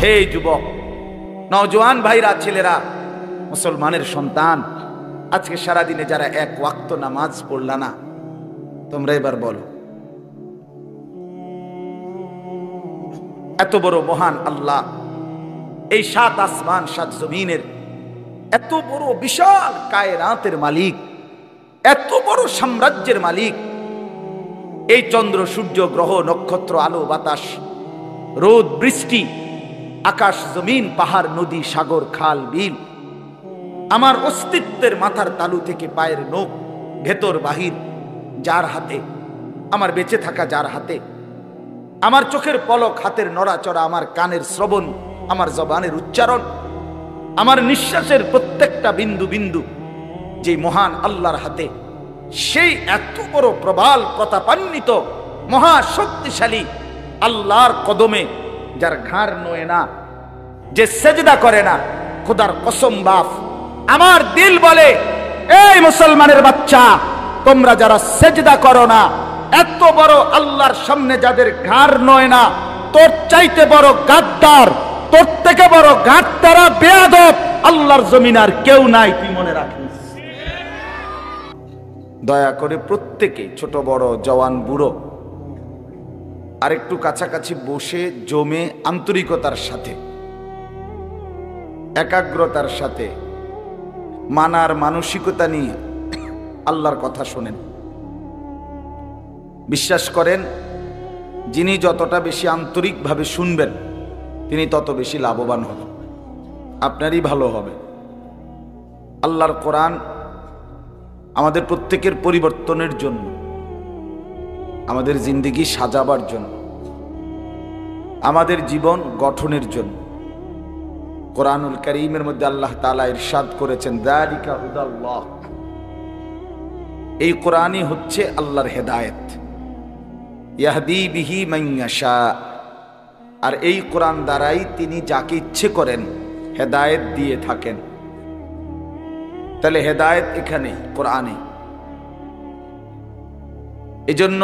হে যুবক, নওজোয়ান ভাইরা, ছেলেরা, মুসলমানের সন্তান, আজকে সারাদিনে যারা এক ওয়াক্ত নামাজ পড়লা না, তোমরা এবার বলো, এত বড় মহান আল্লাহ, এই 7 আসমান 7 জমিনের এত বড় বিশাল কায়নাতের মালিক, এত বড় সাম্রাজ্যের মালিক, এই চন্দ্র সূর্য গ্রহ নক্ষত্র আলো বাতাস রোদ বৃষ্টি আকাশ জমিন পাহাড় নদী সাগর খাল বিল, আমার অস্তিত্বের মাথার তালু থেকে পায়ের নখ ভেতর বাহির যার হাতে, আমার বেঁচে থাকা যার হাতে, আমার চোখের পলক, হাতের নড়াচড়া, আমার কানের শ্রবণ, আমার জবানের উচ্চারণ, আমার নিঃশ্বাসের প্রত্যেকটা বিন্দু বিন্দু যে মহান আল্লাহর হাতে, সেই এত বড় প্রবাল প্রতাপান্বিত মহাশক্তিশালী আল্লাহর কদমে যার ঘাড় নয় না, যে সেজদা করে না, খোদার কসম বাপ, আমার দিল বলে, এই মুসলমানের বাচ্চা, তোমরা যারা সেজদা করো না, এত বড় আল্লাহর সামনে যাদের ঘাড় নয় না, তোর চাইতে বড় গাদ্দার, তোর থেকে বড় গাদ্দারা বেয়াদব আল্লাহর জমিন আর কেউ নাই, তুই মনে রাখিস। দয়া করে প্রত্যেকে, ছোট বড় জওয়ান বুড়ো, আর একটু কাছাকাছি বসে জমে আন্তরিকতার সাথে, একাগ্রতার সাথে, মানার মানসিকতা নিয়ে আল্লাহর কথা শোনেন। বিশ্বাস করেন, যিনি যতটা বেশি আন্তরিকভাবে শুনবেন, তিনি তত বেশি লাভবান হবেন, আপনারই ভালো হবে। আল্লাহর কোরআন আমাদের প্রত্যেকের পরিবর্তনের জন্য, আমাদের জিন্দেগি সাজাবার জন্য, আমাদের জীবন গঠনের জন্য। কোরআনুল কারীমের মধ্যে আল্লাহ তাআলা ইরশাদ করেছেন, যালিকা হুদাল্লাহ, এই কোরআনই হচ্ছে আল্লাহর হেদায়েত, ইয়াহদি বিহি মান ইয়াশা, আর এই কোরআন দ্বারাই তিনি যাকে ইচ্ছে করেন হেদায়েত দিয়ে থাকেন। তাহলে হেদায়েত এখানেই, কোরআনে। এজন্য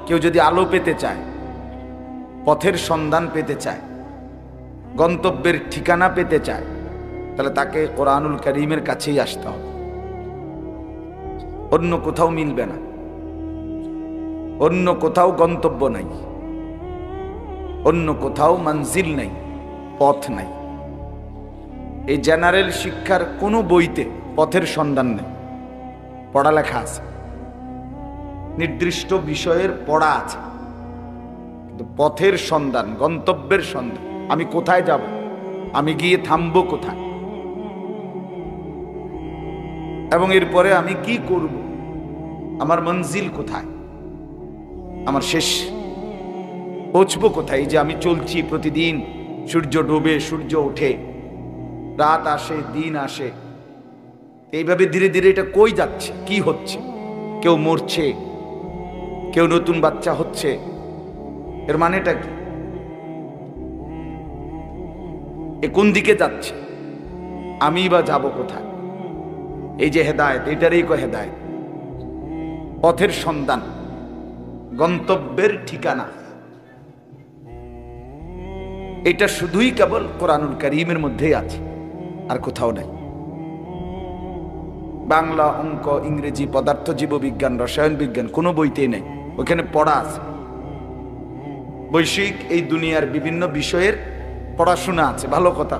কেউ যদি আলো পেতে চায়, পথের সন্ধান পেতে চায়, গন্তব্যের ঠিকানা পেতে চায়, তাহলে তাকে কোরআনুল কারীমের কাছেই আসতে হবে, অন্য কোথাও মিলবে না, অন্য কোথাও গন্তব্য নাই, অন্য কোথাও মঞ্জিল নাই, পথ নাই। এই জেনারেল শিক্ষার কোনো বইতে পথের সন্ধান নেই। পড়ালেখা আছে, নির্দিষ্ট বিষয়ের পড়া আছে, কিন্তু পথের সন্ধান, গন্তব্যের সন্ধান, আমি কোথায় যাব, আমি গিয়ে থামবো কোথায়, এবং এরপরে আমি কি করব, আমার মঞ্জিল কোথায়, আমার শেষ পৌঁছবো কোথায়। যে আমি চলছি প্রতিদিন, সূর্য ডোবে সূর্য ওঠে, রাত আসে দিন আসে, এইভাবে ধীরে ধীরে এটা কই যাচ্ছে, কি হচ্ছে, কেউ মরছে, কেউ নতুন বাচ্চা হচ্ছে, এর মানেটা কি, এ কোন দিকে যাচ্ছে, আমি বা যাব কোথায়। এই যে হেদায়েত, এটারই কয় হেদায়েত, পথের সন্ধান, গন্তব্যের ঠিকানা। এটা শুধুই কেবল কোরআনুল কারীমের মধ্যেই আছে, আর কোথাও নাই। বাংলা, অঙ্ক, ইংরেজি, পদার্থ, জীববিজ্ঞান, রসায়ন বিজ্ঞান কোনো বইতেই নেই, ওখানে পড়া আছে। বৈশ্বিক এই দুনিয়ার বিভিন্ন বিষয়ের পড়াশোনা আছে, ভালো কথা।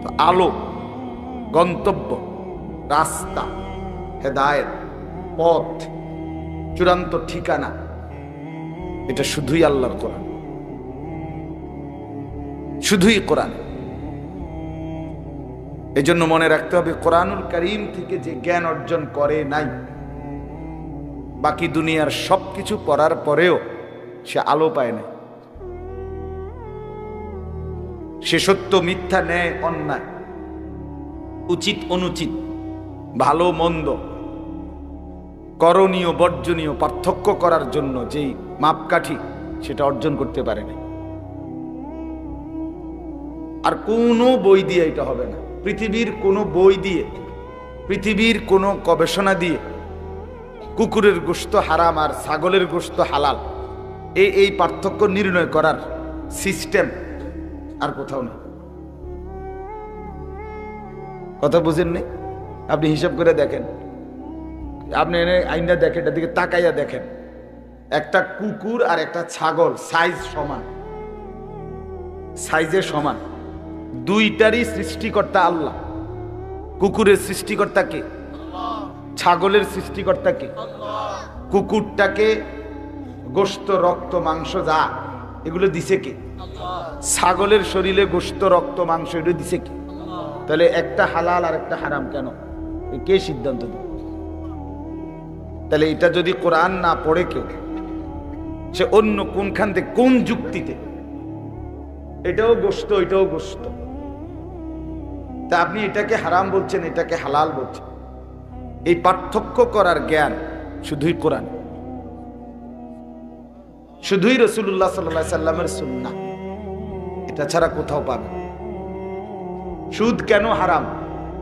তো আলো, গন্তব্য, রাস্তা, হেদায়েত, পথ, চূড়ান্ত ঠিকানা, এটা শুধুই আল্লাহর কোরআন, শুধুই কোরআন। এজন্য মনে রাখতে হবে, কোরআনুল কারীম থেকে যে জ্ঞান অর্জন করে নাই, বাকি দুনিয়ার সবকিছু পড়ার পরেও সে আলো পায় না। সে সত্য মিথ্যা, ন্যায় অন্যায়, উচিত অনুচিত, ভালো মন্দ, করণীয় বর্জনীয় পার্থক্য করার জন্য যেই মাপকাঠি, সেটা অর্জন করতে পারে না। আর কোনো বই দিয়ে এটা হবে না, পৃথিবীর কোনো বই দিয়ে, পৃথিবীর কোনো গবেষণা দিয়ে কুকুরের গোশত হারাম আর ছাগলের গোশত হালাল, এই পার্থক্য নির্ণয় করার সিস্টেম আর কোথাও নেই। কথা বুঝেন নি? আপনি হিসাব করে দেখেন, আপনি এনে আইনটা দেখেন, এটার দিকে তাকাইয়া দেখেন, একটা কুকুর আর একটা ছাগল সাইজ সমান, সাইজে সমান, দুইটারই সৃষ্টিকর্তা আল্লাহ। কুকুরের সৃষ্টিকর্তা কে? ছাগলের সৃষ্টিকর্তা কে? কুকুরটাকে গোশত রক্ত মাংস যা এগুলো দিছে কে? ছাগলের শরীরে গোশত রক্ত মাংস এগুলো দিছে কে? তাহলে একটা হালাল আর একটা হারাম কেন? কে সিদ্ধান্ত দেবে? তাহলে এটা যদি কোরআন না পড়ে কেউ, সে অন্য কোনখান থেকে, কোন যুক্তিতে এটাও গোশত এটাও গোশত, তা আপনি এটাকে হারাম বলছেন এটাকে হালাল বলছেন, এই পার্থক্য করার জ্ঞান শুধুই কোরআন, শুধুই রাসূলুল্লাহ সাল্লাল্লাহু আলাইহি সাল্লামের সুন্নাহ, এটা ছাড়া কোথাও পাবেন। সুদ কেন হারাম,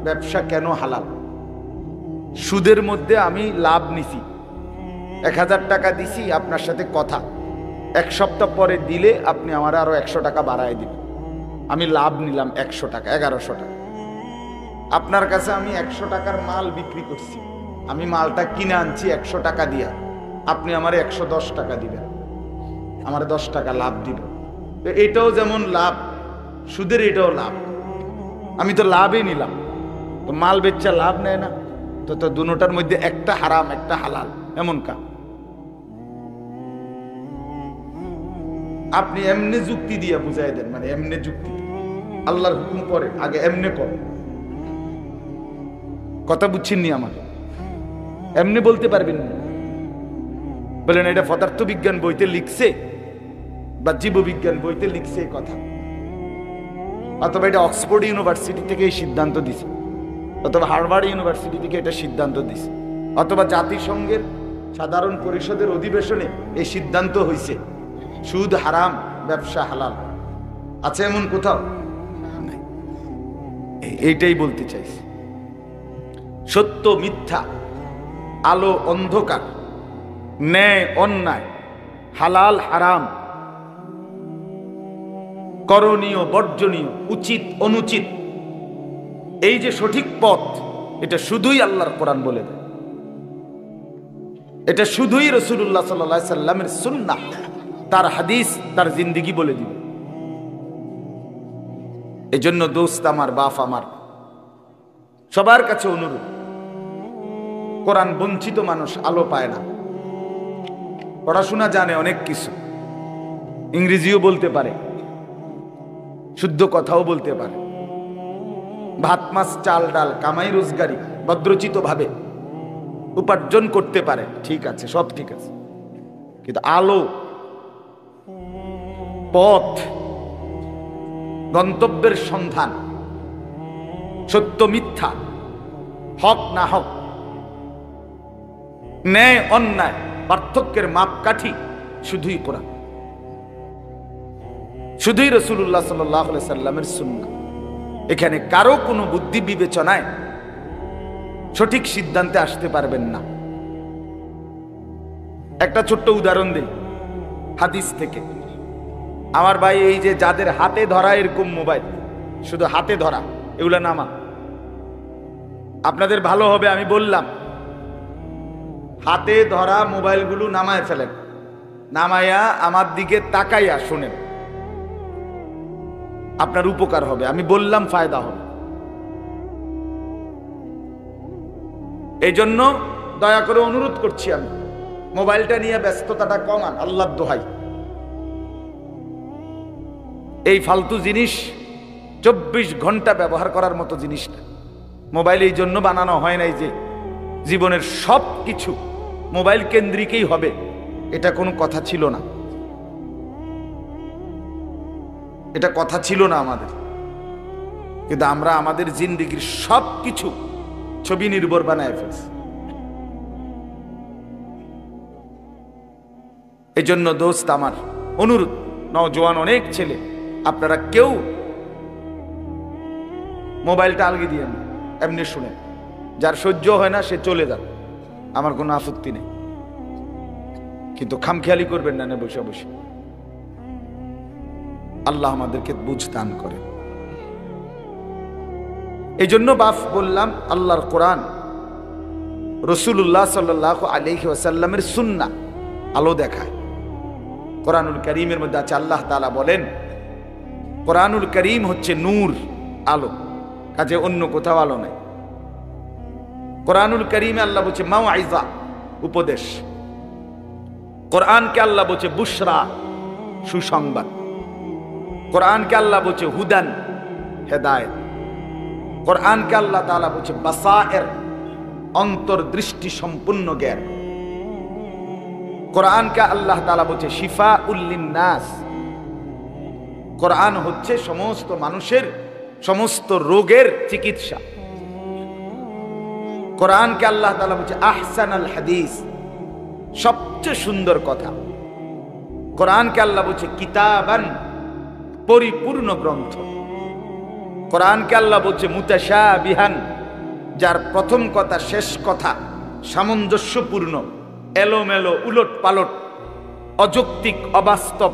ব্যবসা কেন হালাল? সুদের মধ্যে আমি লাভ নিছি, 1000 টাকা দিছি, আপনার সাথে কথা, এক সপ্তাহ পরে দিলে আপনি আমার আরো 100 টাকা বাড়ায় দিবেন, আমি লাভ নিলাম 100 টাকা, 1100 টাকা। আপনার কাছে আমি 100 টাকার মাল বিক্রি করছি, আমি মালটা কিনে আনছি 100 টাকা দিয়া, আপনি আমার 110 টাকা দিবেন, আমার 10 টাকা লাভ দিবেন। তো এটাও যেমন লাভ, সুদের এটাও লাভ, আমি তো লাভই নিলাম। তো মাল বেচা লাভ নেয় না, তো তো দুটোটার মধ্যে একটা হারাম একটা হালাল, এমন কাম। আপনি এমনি যুক্তি দিয়ে বুঝাই দেন, মানে এমনি যুক্তি, আল্লাহর হুকুম পরে আগে এমনি কর, কথা বুঝছেন নি? আমার এমনি বলতে পারবেন না, বলেন এটা পদার্থ বিজ্ঞান বইতে লিখছে বা জীববিজ্ঞান বইতে লিখছে এই কথা, অথবা এটা অক্সফোর্ড ইউনিভার্সিটি থেকে এই সিদ্ধান্ত দিছে, অথবা হার্ভার্ড ইউনিভার্সিটি থেকে এটা সিদ্ধান্ত দিছে, অথবা জাতিসংঘের সাধারণ পরিষদের অধিবেশনে এই সিদ্ধান্ত হয়েছে সুদ হারাম ব্যবসা হালাল। আছে এমন কোথাও? নাই। এইটাই বলতে চাইছি, সত্য মিথ্যা, আলো অন্ধকার, ন্যায় অন্যায়, হালাল হারাম, করণীয় বর্জনীয়, উচিত অনুচিত, এই যে সঠিক পথ, এটা শুধুই আল্লাহর কোরআন বলে দেয়, এটা শুধুই রাসূলুল্লাহ সাল্লাল্লাহু আলাইহি সাল্লামের সুন্নাহ, তার হাদিস, তার জিন্দেগি বলে দিবে। এজন্য দোস্ত আমার, বাপ আমার, সবার কাছে অনুরোধ, কোরআন বঞ্চিত মানুষ আলো পায় না। পড়াশোনা জানে অনেক কিছু, ইংরেজিও বলতে পারে, শুদ্ধ কথাও বলতে পারে, ভাত মাছ চাল ডাল কামাই রোজগারি ভদ্রচিত ভাবে উপার্জন করতে পারে, ঠিক আছে, সব ঠিক আছে, কিন্তু আলো, পথ, গন্তব্যের সন্ধান, সত্য মিথ্যা, হক না হক, ন্যায় অন্যায়, পার্থক্যের মাপকাঠি শুধুই কোরআন, শুধুই রাসূলুল্লাহ সাল্লাল্লাহু আলাইহি সাল্লামের সুন্নাহ। এখানে কারো কোনো বুদ্ধি বিবেচনায় সঠিক সিদ্ধান্তে আসতে পারবেন না। একটা ছোট্ট উদাহরণ দেই হাদিস থেকে। আমার ভাই, এই যে যাদের হাতে ধরা এরকম মোবাইল, শুধু হাতে ধরা, এগুলা নামা, আপনাদের ভালো হবে আমি বললাম, হাতে ধরা মোবাইলগুলো নামায় ফেলেন, নামাইয়া আমার দিকে তাকাইয়া শুনেন, আপনার উপকার হবে, আমি বললাম ফায়দা হবে। এই জন্য দয়া করে অনুরোধ করছি, আমি মোবাইলটা নিয়ে ব্যস্ততাটা কমান, আল্লাহর দোহাই। এই ফালতু জিনিস 24 ঘন্টা ব্যবহার করার মতো জিনিস না। মোবাইল এই জন্য বানানো হয় নাই যে জীবনের সব কিছু মোবাইল কেন্দ্রিকই হবে, এটা কোনো কথা ছিল না, এটা কথা ছিল না আমাদের। কিন্তু আমরা আমাদের জিন্দেগির সব কিছু ছবি নির্ভর বানায় ফেলছি। এই জন্য দোস্ত আমার অনুরোধ, নওজোয়ান অনেক ছেলে, আপনারা কেউ মোবাইলটা আলগি দিয়ে এমনি শুনে, যার সহ্য হয় না সে চলে যান, আমার কোনো আপত্তি নেই, কিন্তু খামখেয়ালি করবেন না বসে বসে। আল্লাহ আমাদেরকে বুঝ দান করেন। এই জন্য বাপ বললাম, আল্লাহর কোরআন, রাসূলুল্লাহ সাল্লাল্লাহু আলাইহি ওয়াসাল্লামের সুন্নাহ আলো দেখায়। কোরআনুল কারীমের মধ্যে আছে, আল্লাহ তাআলা বলেন, কোরআনুল কারীম হচ্ছে নূর, আলো, কাজে অন্য কোথাও আলো নাই। কোরআনুল কারীমে আল্লাহ বলছে মাউইজা, উপদেশ। কোরআনকে আল্লাহ বলছে বুশরা, সুসংবাদ। কোরআনকে আল্লাহ বলছে হুদান, হেদায়েত। কোরআনকে আল্লাহ তাআলা বলছে বাসায়ের, অন্তর্দৃষ্টি সম্পূর্ণ জ্ঞান। কোরআনকে আল্লাহ তাআলা বলছে শিফাউল লিন্নাস। কোরআন হচ্ছে সমস্ত মানুষের সমস্ত রোগের চিকিৎসা। কোরআনকে আল্লাহ তাআলা বলছে আহসানুল হাদিস, সবচেয়ে সুন্দর কথা। কোরআনকে আল্লাহ বলছে কিতাবান, পরিপূর্ণ গ্রন্থ। কোরআনকে আল্লাহ বলছে মুতাশাবিহান, যার প্রথম কথা শেষ কথা সামঞ্জস্যপূর্ণ, এলোমেলো, উলট পালট, অযৌক্তিক, অবাস্তব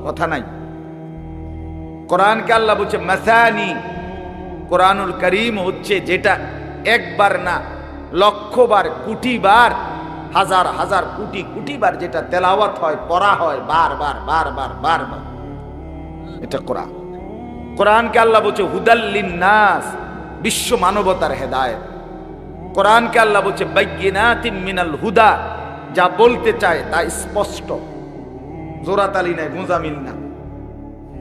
কথা নাই। কোরআনকে আল্লাহ বলছে মাসানি। কোরআনুল কারীম হচ্ছে যেটা একবার না, লক্ষবার, কোটিবার, হাজার হাজার কোটি কোটিবার যেটা তেলাওয়াত হয়, পড়া হয়, বারবার বারবার বারবার, এটা কোরআন। কোরআনকে আল্লাহ বলছে হুদাল লিন্নাস, বিশ্ব মানবতার হেদায়েত। কোরআনকে আল্লাহ বলছে বাইয়িনাতিন মিনাল হুদা, যা বলতে চায় তা স্পষ্ট, জোরাতালি নাই, মুজামিল না,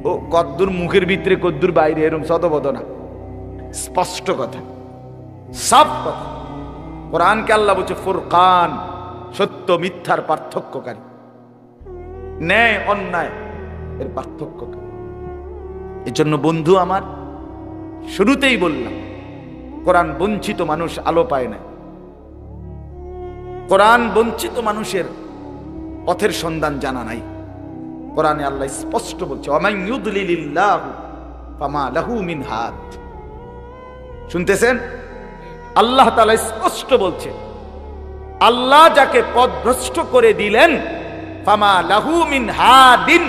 ও কদ্দুর মুখের ভিতরে কদ্দুর বাইরে, এরকম শতবদ না, স্পষ্ট কথা, সব কথা। কোরআনকে আল্লাহ বলছে ফুরকান, সত্য মিথ্যার পার্থক্যকারী, ন্যায় অন্যায় এর পার্থক্যকারী। এর জন্য বন্ধু আমার, শুরুতেই বললাম, কোরআন বঞ্চিত মানুষ আলো পায় না। কোরআন বঞ্চিত মানুষের পথের সন্ধান জানা নাই। কোরআনে আল্লাহ স্পষ্ট বলছে ওয়া মান ইউদলিলিল্লাহু ফামা লাহু মিন হাদ। শুনতেছেন? আল্লাহ তাআলা স্পষ্ট বলছে, আল্লাহ যাকে পথভ্রষ্ট করে দিলেন, ফামা লাহু মিন হাদিন,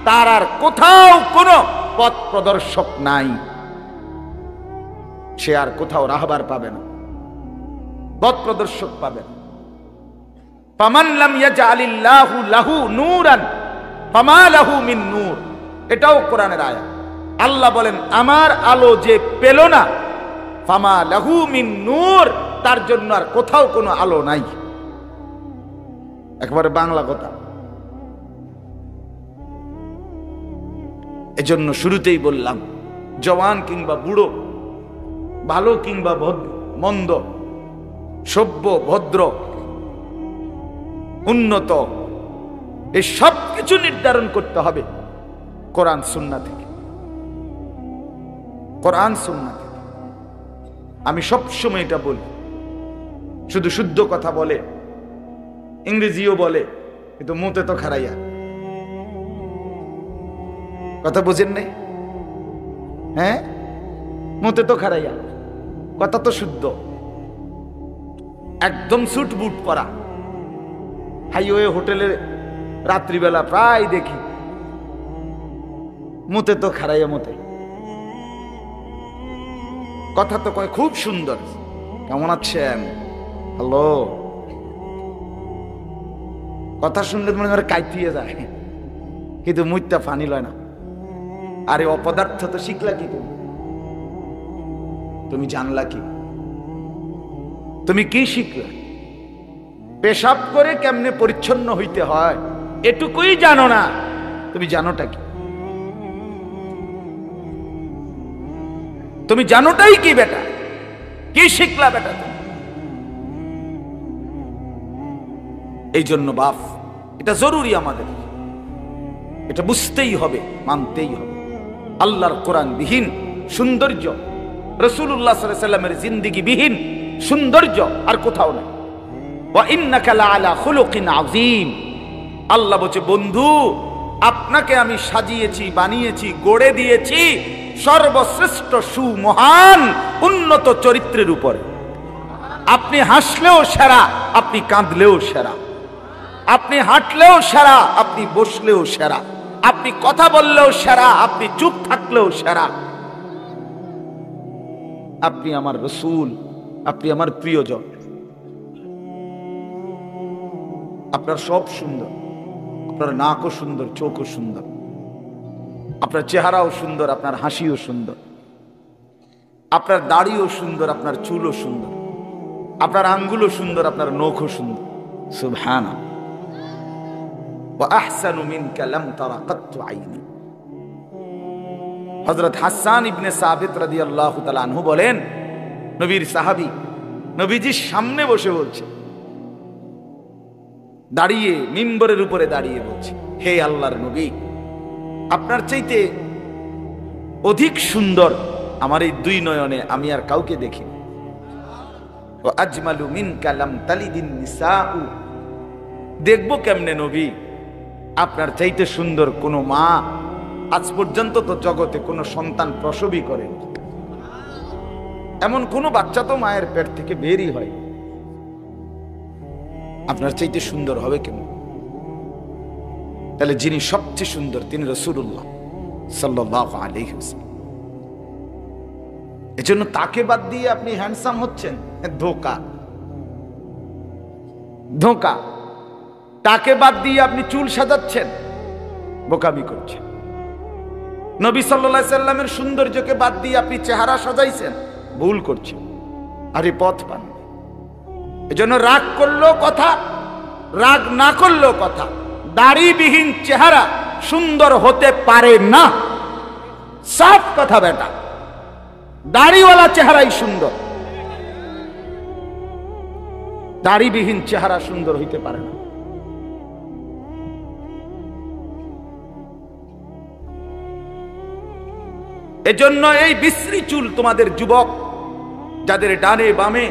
তার আর কোথাও কোনো পথ প্রদর্শক নাই, সে আর কোথাও রাহবার পাবে না, পথ প্রদর্শক পাবে না। ফামান লাম ইয়াজআলিল্লাহু লাহু নূরান ফামা লাহু মিন নূর, এটাও কোরআনের আয়াত। আল্লাহ বলেন আমার আলো যে পেল না, ফামা লাহু মিন নূর, তার জন্য আর কোথাও কোনো আলো নাই। একেবারে বাংলা কথা। এজন্য শুরুতেই বললাম, জওয়ান কিংবা বুড়ো, ভালো কিংবা মন্দ, সভ্য ভদ্র, উন্নত, এই সব কিছু নির্ধারণ করতে হবে কোরআন সুন্নাহ থেকে। কোরআন সুন্নাহ থেকে। আমি সবসময় এটা বলি, শুধু শুদ্ধ কথা বলে, ইংরেজিও বলে, কিন্তু মুতে তো খারাইয়া। কথা বুঝেন নাই? হ্যাঁ, মুতে তো খারাইয়া, কথা তো শুদ্ধ, একদম সুট বুট পরা। হাইওয়ে হোটেলে রাত্রিবেলা প্রায় দেখি মুতে তো খারাইয়া মতে, কথা তো কয় খুব সুন্দর, কেমন আছেন, হ্যালো, কথা শুনলে মনে হয় কাইতিয়ে যায়, কিন্তু মুইটা ফানি লয় না। আরে অপদার্থ তো শিখলা কি? তুমি জানলা কি? তুমি কি শিখলা? পেশাব করে কেমনে পরিচ্ছন্ন হইতে হয় এটুকুই জানো না, তুমি জানোটা কি? তুমি জানোটাই কি বেটা? কি শিখলা বেটা তুমি? এই জন্য বাপ, এটা জরুরি আমাদের, এটা বুঝতেই হবে, মানতেই হবে। আল্লাহর কোরআন বিহীন সৌন্দর্য, রাসূলুল্লাহ সাল্লাল্লাহু আলাইহি ওয়াসাল্লামের জিন্দেগি বিহীন সৌন্দর্য আর কোথাও নেই। ওয়া ইন্নাকা লাআলা খুলুকিন আযীম। আল্লাহ বলছে, বন্ধু আপনাকে আমি সাজিয়েছি, বানিয়েছি, গড়ে দিয়েছি সর্বশ্রেষ্ঠ সুমহান উন্নত চরিত্রের উপরে। আপনি হাসলেও সেরা, আপনি কাঁদলেও সেরা, আপনি হাঁটলেও সেরা, আপনি বসলেও সেরা, আপনি কথা বললেও সেরা, আপনি চুপ থাকলেও সেরা। আপনি আমার রসূল, আপনি আমার প্রিয়জন। আপনার সব সুন্দর, আপনার নাকও সুন্দর, চোখও সুন্দর, আপনার চেহারাও সুন্দর, আপনার হাসিও সুন্দর, আপনার দাড়িও সুন্দর, আপনার চুলও সুন্দর, আপনার আঙ্গুলও সুন্দর, আপনার নখও সুন্দর। সুবহানাল্লাহ। ওয়া আহসানু মিনকা লাম তারা কাত্তু আইনি। হযরত হাসান ইবনে সাবিত রাদিয়াল্লাহু তাআলা আনহু বলেন, নবীর সাহাবী নবীজির সামনে বসে বলছে, দাঁড়িয়ে মিম্বরের উপরে দাঁড়িয়ে বলছে, হে আল্লাহর নবী, আপনার চাইতে অধিক সুন্দর আমার এই দুই নয়নে আমি আর কাউকে দেখি। ওয়া আজমালু মিনকা লাম তালিদিন নিসাউ। দেখবো কেমনে নবী, আপনার চাইতে সুন্দর কোন মা আজ পর্যন্ত তো জগতে কোনো সন্তান প্রসবই করেন। এমন কোন বাচ্চা তো মায়ের পেট থেকে বেরই হয়। আপনার চাইতে সুন্দর হবে কেমন? তাহলে যিনি সবচেয়ে সুন্দর তিনি রাসূলুল্লাহ সাল্লাল্লাহু আলাইহি ওয়াসাল্লাম। এজন্য তাকে বাদ দিয়ে আপনি হ্যান্ডসাম হচ্ছেন, ধোঁকা, ধোঁকা। তাকে বাদ দিয়ে আপনি চুল সাজাচ্ছেন, বোকামি করছেন। নবী সাল্লাল্লাহু আলাইহি সাল্লামের সৌন্দর্যকে বাদ দিয়ে আপনি চেহারা সাজাইছেন, ভুল করছেন, আর এই পথ পান। এজন্য রাগ করলেও কথা, রাগ না করলেও কথা, দাড়িবিহীন চেহারা সুন্দর হতে পারে না। সাফ কথা বেটা, দাড়িওয়ালা চেহারাই সুন্দর, দাড়িবিহীন চেহারা সুন্দর হইতে পারে না। এজন্য এই বিশ্রী চুল তোমাদের যুবক যাদের ডানে বামে,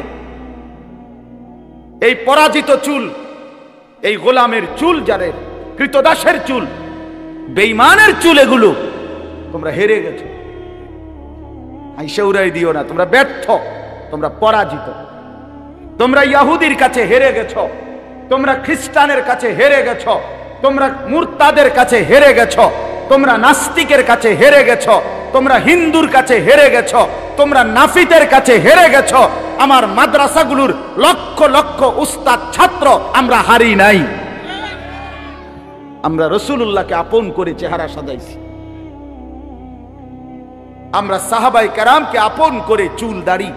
এই পরাজিত চুল, এই গোলামের চুল, যাদের কৃতদাসের চুল, বেঈমানের চুল, এগুলো তোমরা হেরে গেছো। হাইসা উড়াই দিও না, তোমরা ব্যর্থ, তোমরা পরাজিত। তোমরা ইহুদির কাছে হেরে গেছো, তোমরা খ্রিস্টানের কাছে হেরে গেছো, তোমরা মুরতাদের কাছে হেরে গেছো, তোমরা নাস্তিকের কাছে হেরে গেছো, তোমরা হিন্দুর কাছে হেরে গেছো, তোমরা নাফিতের কাছে হেরে গেছো। আমার মাদ্রাসাগুলোর লক্ষ লক্ষ উস্তাদ ছাত্র আমরা হারি নাই। আমরা রাসূলুল্লাহকে আপন করে চেহারা সাজাইছি, আমরা সাহাবাই কেরামকে আপন করে চুল দাড়ি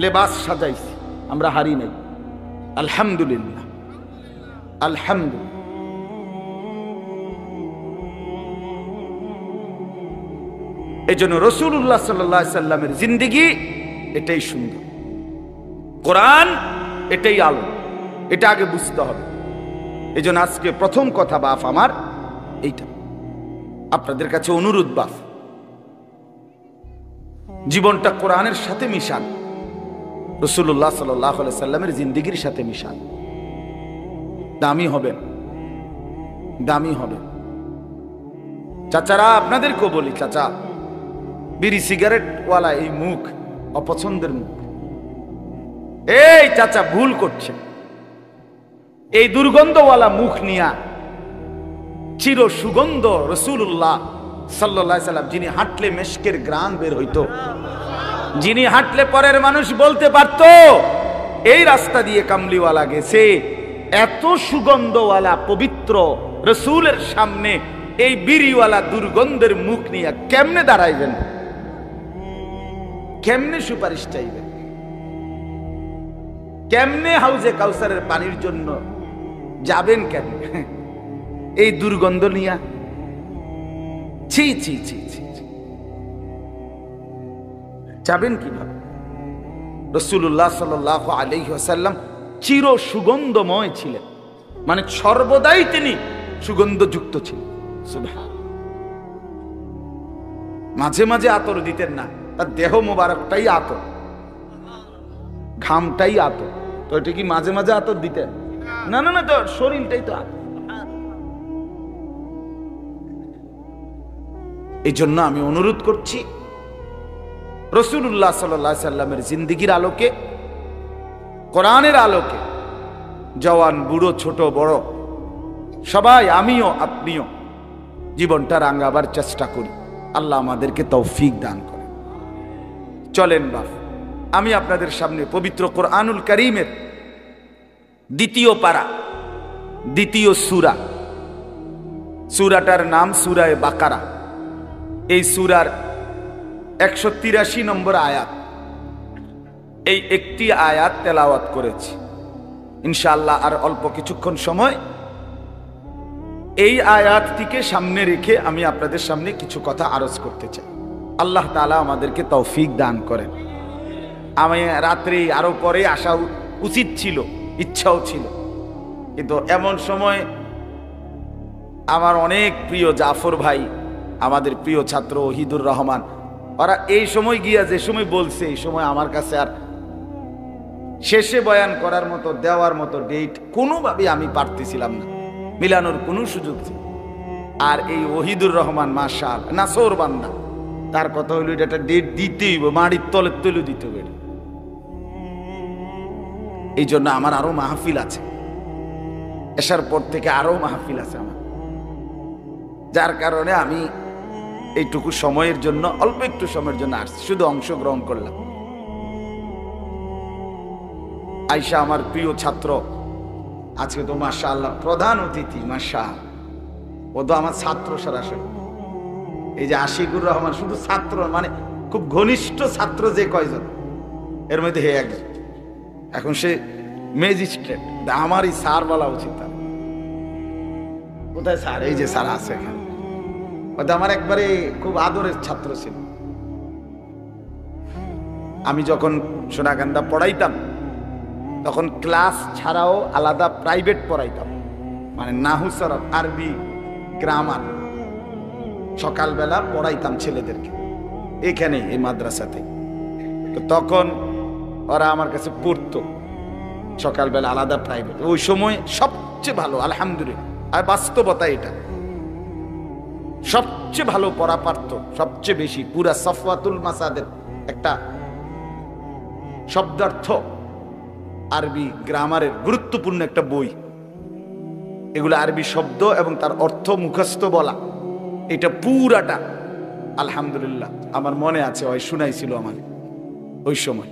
লেবাস সাজাইছি, আমরা হারি নাই। আলহামদুলিল্লাহ, আলহামদুলিল্লাহ। এই জন্য রাসূলুল্লাহ সাল্লাল্লাহু আলাইহি সাল্লামের জিন্দেগি এটাই সুন্দর, কোরআন এটাই আলো, এটা আগে বুঝতে হবে। এই জন্য আজকে প্রথম কথা বাপ আমার এইটা, আপনাদের কাছে অনুরোধ বাপ, জীবনটা কোরআনের সাথে মিশান, রাসূলুল্লাহ সাল্লাল্লাহু আলাইহি সাল্লামের জিন্দেগির সাথে মিশান। দামি হবেন, দামি হবেন। চাচারা আপনাদেরকেও বলি, চাচা, বিড়ি সিগারেট ওয়ালা এই মুখ অপছন্দের মুখ। এই চাচা ভুল করছে, এই দুর্গন্ধওয়ালা মুখ নিয়া চির সুগন্ধ রাসূলুল্লাহ সাল্লাল্লাহু আলাইহি সাল্লাম, যিনি হাঁটলে মেশকের ঘ্রাণ বের হইতো, যিনি হাঁটলে পরের মানুষ বলতে পারতো এই রাস্তা দিয়ে কামলিওয়ালা গেছে, এত সুগন্ধওয়ালা পবিত্র রাসূলের সামনে এই বিড়িওয়ালা দুর্গন্ধের মুখ নিয়ে কেমনে দাঁড়াইবেন? কেমনে সুপারিশ চাইবেন? কেমনে হাউজে কাউসারের পানির জন্য যাবেন? কেমনে এই দুর্গন্ধ নিয়া? ছি ছি ছি ছি, যাবেন কিভাবে? রাসূলুল্লাহ সাল্লাল্লাহু আলাইহি ওয়াসাল্লাম চির সুগন্ধময় ছিলেন, মানে সর্বদাই তিনি সুগন্ধযুক্ত ছিলেন। সুবহান। মাঝে মাঝে আতর দিতেন না, তার দেহ মোবারকটাই আতর, ঘামটাই আতর। তো এটা কি মাঝে মাঝে আতর দিতেন? না না না, তো শরীরটাই তো আতর। এই জন্য আমি অনুরোধ করছি, রাসূলুল্লাহ সাল্লাল্লাহু আলাইহি সাল্লামের জিন্দেগির আলোকে, কোরআনের আলোকে জওয়ান বুড়ো ছোট বড় সবাই, আমিও আপনিও জীবনটা রাঙাবার চেষ্টা করি। আল্লাহ আমাদেরকে তৌফিক দান করে। চলেন বাপ, আমি আপনাদের সামনে পবিত্র কোরআনুল কারীমের দ্বিতীয় পারা, দ্বিতীয় সূরা, সূরাটার নাম সূরায়ে বাকারা। এই সূরার 183 নম্বর আয়াত, এই একটি আয়াত তেলাওয়াত করেছি। ইনশাআল্লাহ আর অল্প কিছুক্ষণ সময় এই আয়াতটিকে সামনে রেখে আমি আপনাদের সামনে কিছু কথা আরজ করতে চাই। আল্লাহ তাআলা আমাদেরকে তৌফিক দান করেন। আমি রাত্রে আরো পরে আসা উচিত ছিল, ইচ্ছাও ছিল, কিন্তু এমন সময় আমার অনেক প্রিয় জাফর ভাই, আমাদের প্রিয় ছাত্র ওহিদুর রহমান, ওরা এই সময় গিয়া যে সময় বলছে, এই সময় আমার কাছে আর শেষে বয়ান করার মতো, দেওয়ার মতো ডেট কোনোভাবে আমি পারতেছিলাম না, মিলানোর কোনো সুযোগ ছিল। আর এই ওহিদুর রহমান মাশাআল্লাহ নাসর বান্দা, তার কথা হইল এটা একটা ডেট দিতেই হবে, মাড়ির তলে তলে দিতে হবে। এই জন্য আমার আরো মাহফিল আছে, এসার পর থেকে আরো মাহফিল আছে আমার, যার কারণে আমি এইটুকু সময়ের জন্য, অল্প একটু সময়ের জন্য আসছি, শুধু অংশগ্রহণ করলাম। আয়শা আমার প্রিয় ছাত্র, আজকে তো মাশাআল্লাহ প্রধান অতিথি, মাশাআল্লাহ ও তো আমার ছাত্র সরাসরি। এই যে আশিকুর রহমান শুধু ছাত্র, মানে খুব ঘনিষ্ঠ ছাত্র যে কয়জন, এর মধ্যে হে একজন, এখন সে ম্যাজিস্ট্রেট। আমারই স্যার বলা উচিত। কোথায় স্যার? এই যে স্যার আছে এখানে। আমার একবারে খুব আদরের ছাত্র ছিল। আমি যখন সোনাকান্দা পড়াইতাম তখন ক্লাস ছাড়াও আলাদা প্রাইভেট পড়াইতাম, মানে নাহু সরফ, আরবি, গ্রামার সকালবেলা পড়াইতাম ছেলেদেরকে এখানে এই মাদ্রাসাতে। তো তখন ওরা আমার কাছে পড়তো সকালবেলা আলাদা প্রাইভেট। ওই সময় সবচেয়ে ভালো, আলহামদুলিল্লাহ, আর বাস্তবতা এটা, সবচেয়ে ভালো পড়া পারতো, সবচেয়ে বেশি। পুরা সফওয়াতুল মাসাদের একটা শব্দার্থ, আরবি গ্রামারের গুরুত্বপূর্ণ একটা বই। এগুলো আরবি শব্দ এবং তার অর্থ মুখস্থ বলা, এটা পুরাটা আলহামদুলিল্লাহ আমার মনে আছে। ওই শুনাইছিল আমার ওই সময়।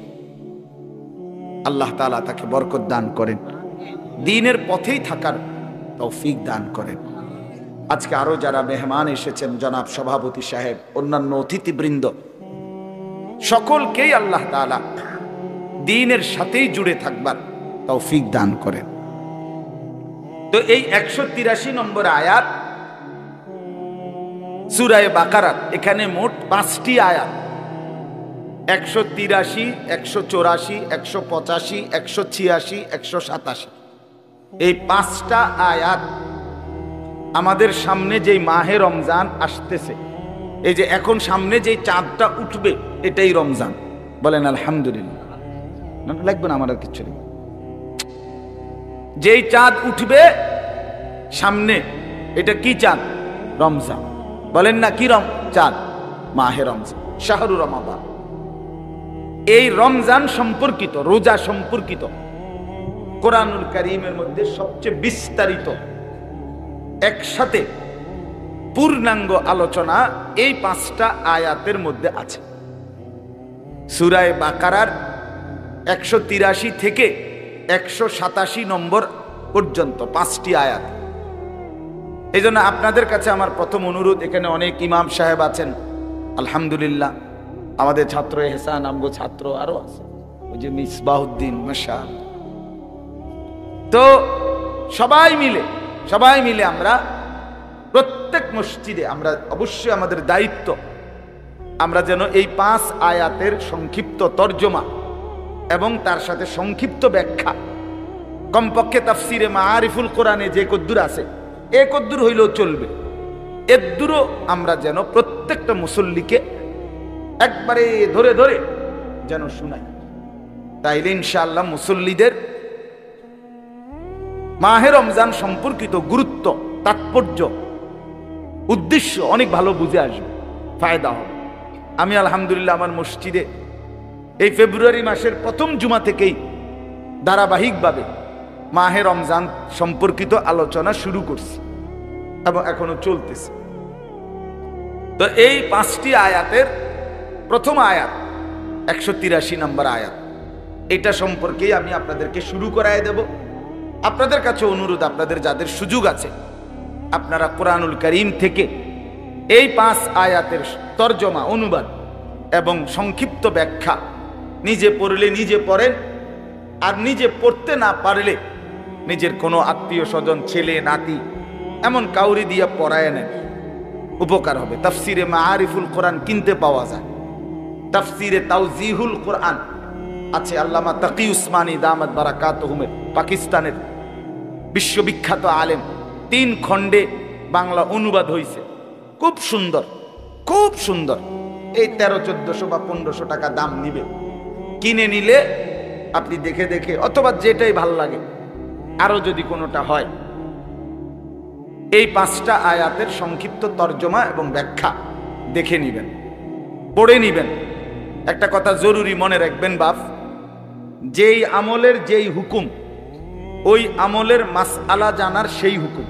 আল্লাহ তাআলা তাকে বরকত দান করেন, দ্বীনের পথেই থাকার তৌফিক দান করেন। আজকে আরো যারা মেহমান এসেছেন, জনাব সভাপতি সাহেব, অন্যান্য অতিথিবৃন্দ, সকলকেই আল্লাহ তাআলা দ্বীনের সাথেই জুড়ে থাকবার তৌফিক দান করেন। তো এই 183 নম্বর আয়াত সূরা বাকারার, এখানে মোট 5টি আয়াত, 183, 184, 185, 186, 187। এই 5টা আয়াত আমাদের সামনে যেই মাহে রমজান আসতেছে, এই যে এখন সামনে যেই চাঁদটা উঠবে, এটাই রমজান। বলেন আলহামদুলিল্লাহ। লাগবে না আমার আর কিছু নেই। যেই চাঁদ উঠবে সামনে, এটা কি চাঁদ? রমজান। বলেন না কি চাঁদ? মাহে রমজান, শাহরু রমাদান। এই রমজান সম্পর্কিত, রোজা সম্পর্কিত কোরআনুল কারীমের মধ্যে সবচেয়ে বিস্তারিত একসাথে পূর্ণাঙ্গ আলোচনা এই 5টা আয়াতের মধ্যে আছে। সূরা বাকারার 183 থেকে 187 নম্বর পর্যন্ত 5টি আয়াত। এই জন্য আপনাদের কাছে আমার প্রথম অনুরোধ, এখানে অনেক ইমাম সাহেব আছেন আলহামদুলিল্লাহ, আমাদের ছাত্র এহসান, আমগো ছাত্র আরো আছে, ওই যে মিসবাহুদ্দিন, মাশাআল্লাহ। তো সবাই মিলে আমরা প্রত্যেক মসজিদে, আমরা অবশ্যই আমাদের দায়িত্ব, আমরা যেন এই 5 আয়াতের সংক্ষিপ্ত তর্জমা এবং তার সাথে সংক্ষিপ্ত ব্যাখ্যা, কমপক্ষে তাফসিরে মাআরিফুল কোরআনে যে কদ্দুর আছে, এ কদ্দুর হইলেও চলবে, এদ্দুরও আমরা যেন প্রত্যেকটা মুসল্লিকে একবারে ধরে ধরে যেন শুনাই। তাইলে ইনশাআল্লাহ মুসল্লিদের মাহে রমজান সম্পর্কিত গুরুত্ব, তাৎপর্য, উদ্দেশ্য অনেক ভালো বুঝে আসবে, ফায়দা হবে। আমি আলহামদুলিল্লাহ আমার মসজিদে এই ফেব্রুয়ারি মাসের প্রথম জুমা থেকেই ধারাবাহিকভাবে মাহে রমজান সম্পর্কিত আলোচনা শুরু করছি এবং এখনো চলতেছে। তো এই 5টি আয়াতের প্রথম আয়াত 183 নম্বর আয়াত, এটা সম্পর্কেই আমি আপনাদেরকে শুরু করায় দেব। আপনাদের কাছে অনুরোধ, আপনাদের যাদের সুযোগ আছে আপনারা কোরআনুল কারীম থেকে এই 5 আয়াতের তরজমা, অনুবাদ এবং সংক্ষিপ্ত ব্যাখ্যা নিজে পড়লে নিজে পড়েন, আর নিজে পড়তে না পারলে নিজের কোনো আত্মীয় স্বজন, ছেলে নাতি এমন কাউরি দিয়ে পড়ায় নেন, উপকার হবে। তাফসিরে মাআরিফুল কোরআন কিনতে পাওয়া যায়, তাফসিরে তাওজিহুল কোরআন আছে আল্লামা তাকি উসমানী দামাত বারাকাতুহুমের, পাকিস্তানের বিশ্ববিখ্যাত আলেম, 3 খণ্ডে বাংলা অনুবাদ হয়েছে, খুব সুন্দর, খুব সুন্দর। এই 1300-1400 বা 1500 টাকা দাম নিবে, কিনে নিলে আপনি দেখে দেখে, অথবা যেটাই ভাল লাগে, আরো যদি কোনোটা হয়, এই 5টা আয়াতের সংক্ষিপ্ত তর্জমা এবং ব্যাখ্যা দেখে নিবেন, পড়ে নিবেন। একটা কথা জরুরি মনে রাখবেন বাপ, যেই আমলের যেই হুকুম, ওই আমলের মাসআলা জানার সেই হুকুম।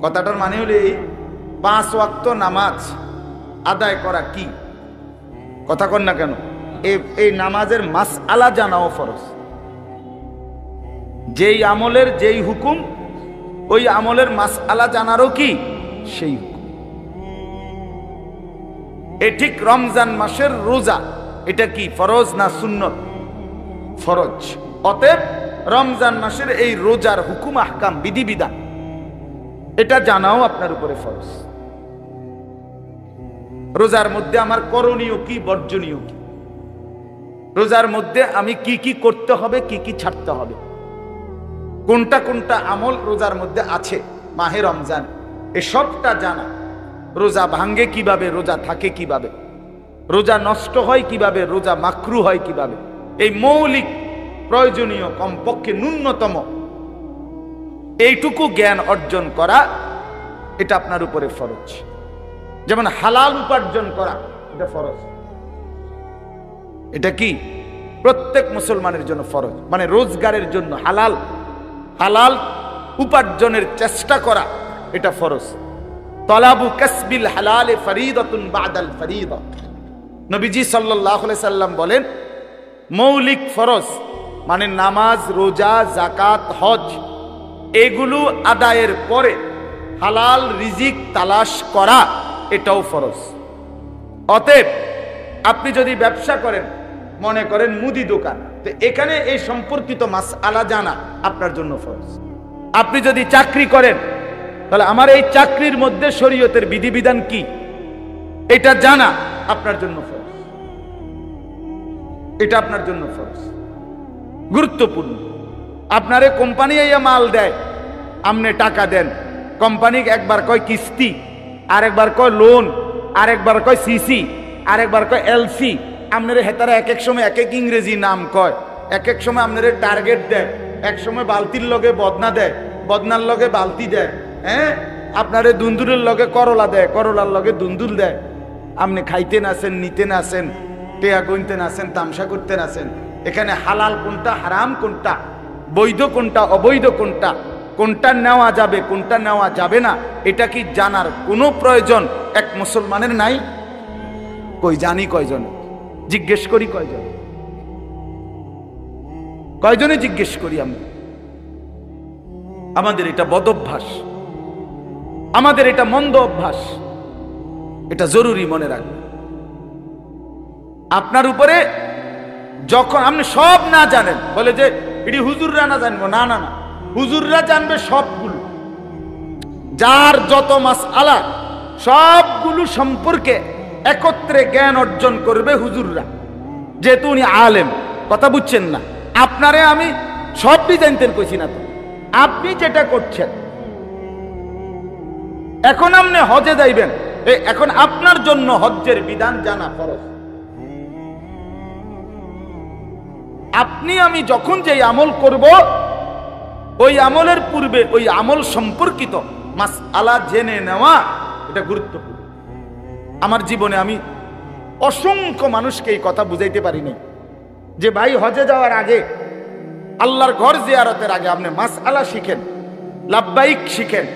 কথাটার মানে হলো এই 5 ওয়াক্ত নামাজ আদায় করা কি, কথা কন না কেন, এই নামাজের মাসআলা জানাও ফরজ। যেই আমলের যেই হুকুম, ওই আমলের মাসআলা জানারও কি সেই হুকুম। এ ঠিক রমজান মাসের রোজা, এটা কি ফরজ না সুন্নত? ফরজ। অতএব রমজান মাসের এই রোজার হুকুম, আহকাম, বিধিবিধান এটা জানাও আপনার উপরে ফরজ। রোজার মধ্যে আমার করণীয় কি, বর্জনীয় কি, রোজার মধ্যে আমি কি কি করতে হবে, কি কি ছাড়তে হবে, কোনটা কোনটা আমল রোজার মধ্যে আছে মাহে রমজান, এসবটা জানা। রোজা ভাঙ্গে কিভাবে, রোজা থাকে কিভাবে, রোজা নষ্ট হয় কিভাবে, রোজা মাকরু হয় কিভাবে, এই মৌলিক প্রয়োজনীয় কমপক্ষে ন্যূনতম এইটুকু জ্ঞান অর্জন করা, এটা আপনার উপরে ফরজ। যেমন হালাল উপার্জন করা, এটা ফরজ। এটা কি প্রত্যেক মুসলমানের জন্য ফরজ, মানে রোজগারের জন্য হালাল হালাল উপার্জনের চেষ্টা করা, এটা ফরজ। তলাবু কাসবিল হালাল ফরিদাতুন বাদাল ফরিদা। নবীজি সাল্লাল্লাহু আলাইহি সাল্লাম বলেন, মৌলিক ফরজ মানে নামাজ, রোজা, যাকাত, হজ, এগুলো আদায়ের পরে হালাল রিজিক তালাশ করা, এটাও ফরজ। অতএব আপনি যদি ব্যবসা করেন, মনে করেন মুদি দোকান, তো এখানে এই সম্পর্কিত মাসআলা জানা আপনার জন্য ফরজ। আপনি যদি চাকরি করেন, তাহলে আমার এই চাকরির মধ্যে শরীয়তের বিধিবিধান কি, এটা জানা আপনার জন্য ফরজ। এটা আপনার জন্য ফরজ, গুরুত্বপূর্ণ। আপনারে কোম্পানি এই মাল দেয়, আপনি টাকা দেন, কোম্পানি একবার কয় কিস্তি, আরেকবার কয় লোন, আরেকবার কয় সিসি, আরেকবার কয় এলসি। আপনার হেতারা এক এক সময় এক এক ইংরেজি নাম কয়, এক এক সময় আপনার টার্গেট দেয়, এক সময় বালতির লগে বদনা দেয়, বদনার লগে বালতি দেয়, হ্যাঁ, আপনারে দুন্দুরের লগে করলা দেয়, করলার লগে দুন্দুল দেয়। আপনি খাইতে নাছেন, নিতে নাছেন, টেয়া গুনতে নাছেন, তামসা করতে নাছেন। এখানে হালাল কোনটা, হারাম কোনটা, বৈধ কোনটা, অবৈধ কোনটা, কোনটা নেওয়া যাবে, কোনটা নেওয়া যাবে না, এটা কি জানার কোনো প্রয়োজন এক মুসলমানের নাই? কই জানি কয়জন, জিজ্ঞেস করি কয়জন, কয়জনে জিজ্ঞেস করি আমরা? আমাদের এটা বদ অভ্যাস, আমাদের এটা মন্দ অভ্যাস, এটা জরুরি মনে রাখবেন। আপনার উপরে যখন আপনি সব না জানেন, বলে যে এটি হুজুররা না জানবো, না না না, হুজুররা জানবে সবগুলো। যার যত মাসআলা সবগুলো সম্পর্কে একত্রে জ্ঞান অর্জন করবে হুজুররা, যেহেতু উনি আলেম। কথা বুঝছেন না? আপনারে আমি সবই জানতেন কইছি না তো, আপনি যেটা করছেন এখন আপনি হজে যাইবেন, এখন আপনার জন্য হজ্জের বিধান জানা ফরজ। আপনি আমি যখন যে আমল করব, ওই আমলের পূর্বে ওই আমল সম্পর্কিত মাসআলা জেনে নেওয়া, এটা গুরুত্বপূর্ণ। আমার জীবনে আমি অসংখ্য মানুষকে এই কথা বুঝাইতে পারি নাই যে ভাই হজে যাওয়ার আগে, আল্লাহর ঘর জিয়ারতের আগে আপনি মাসআলা শিখেন, লাব্বাইক শিখেন,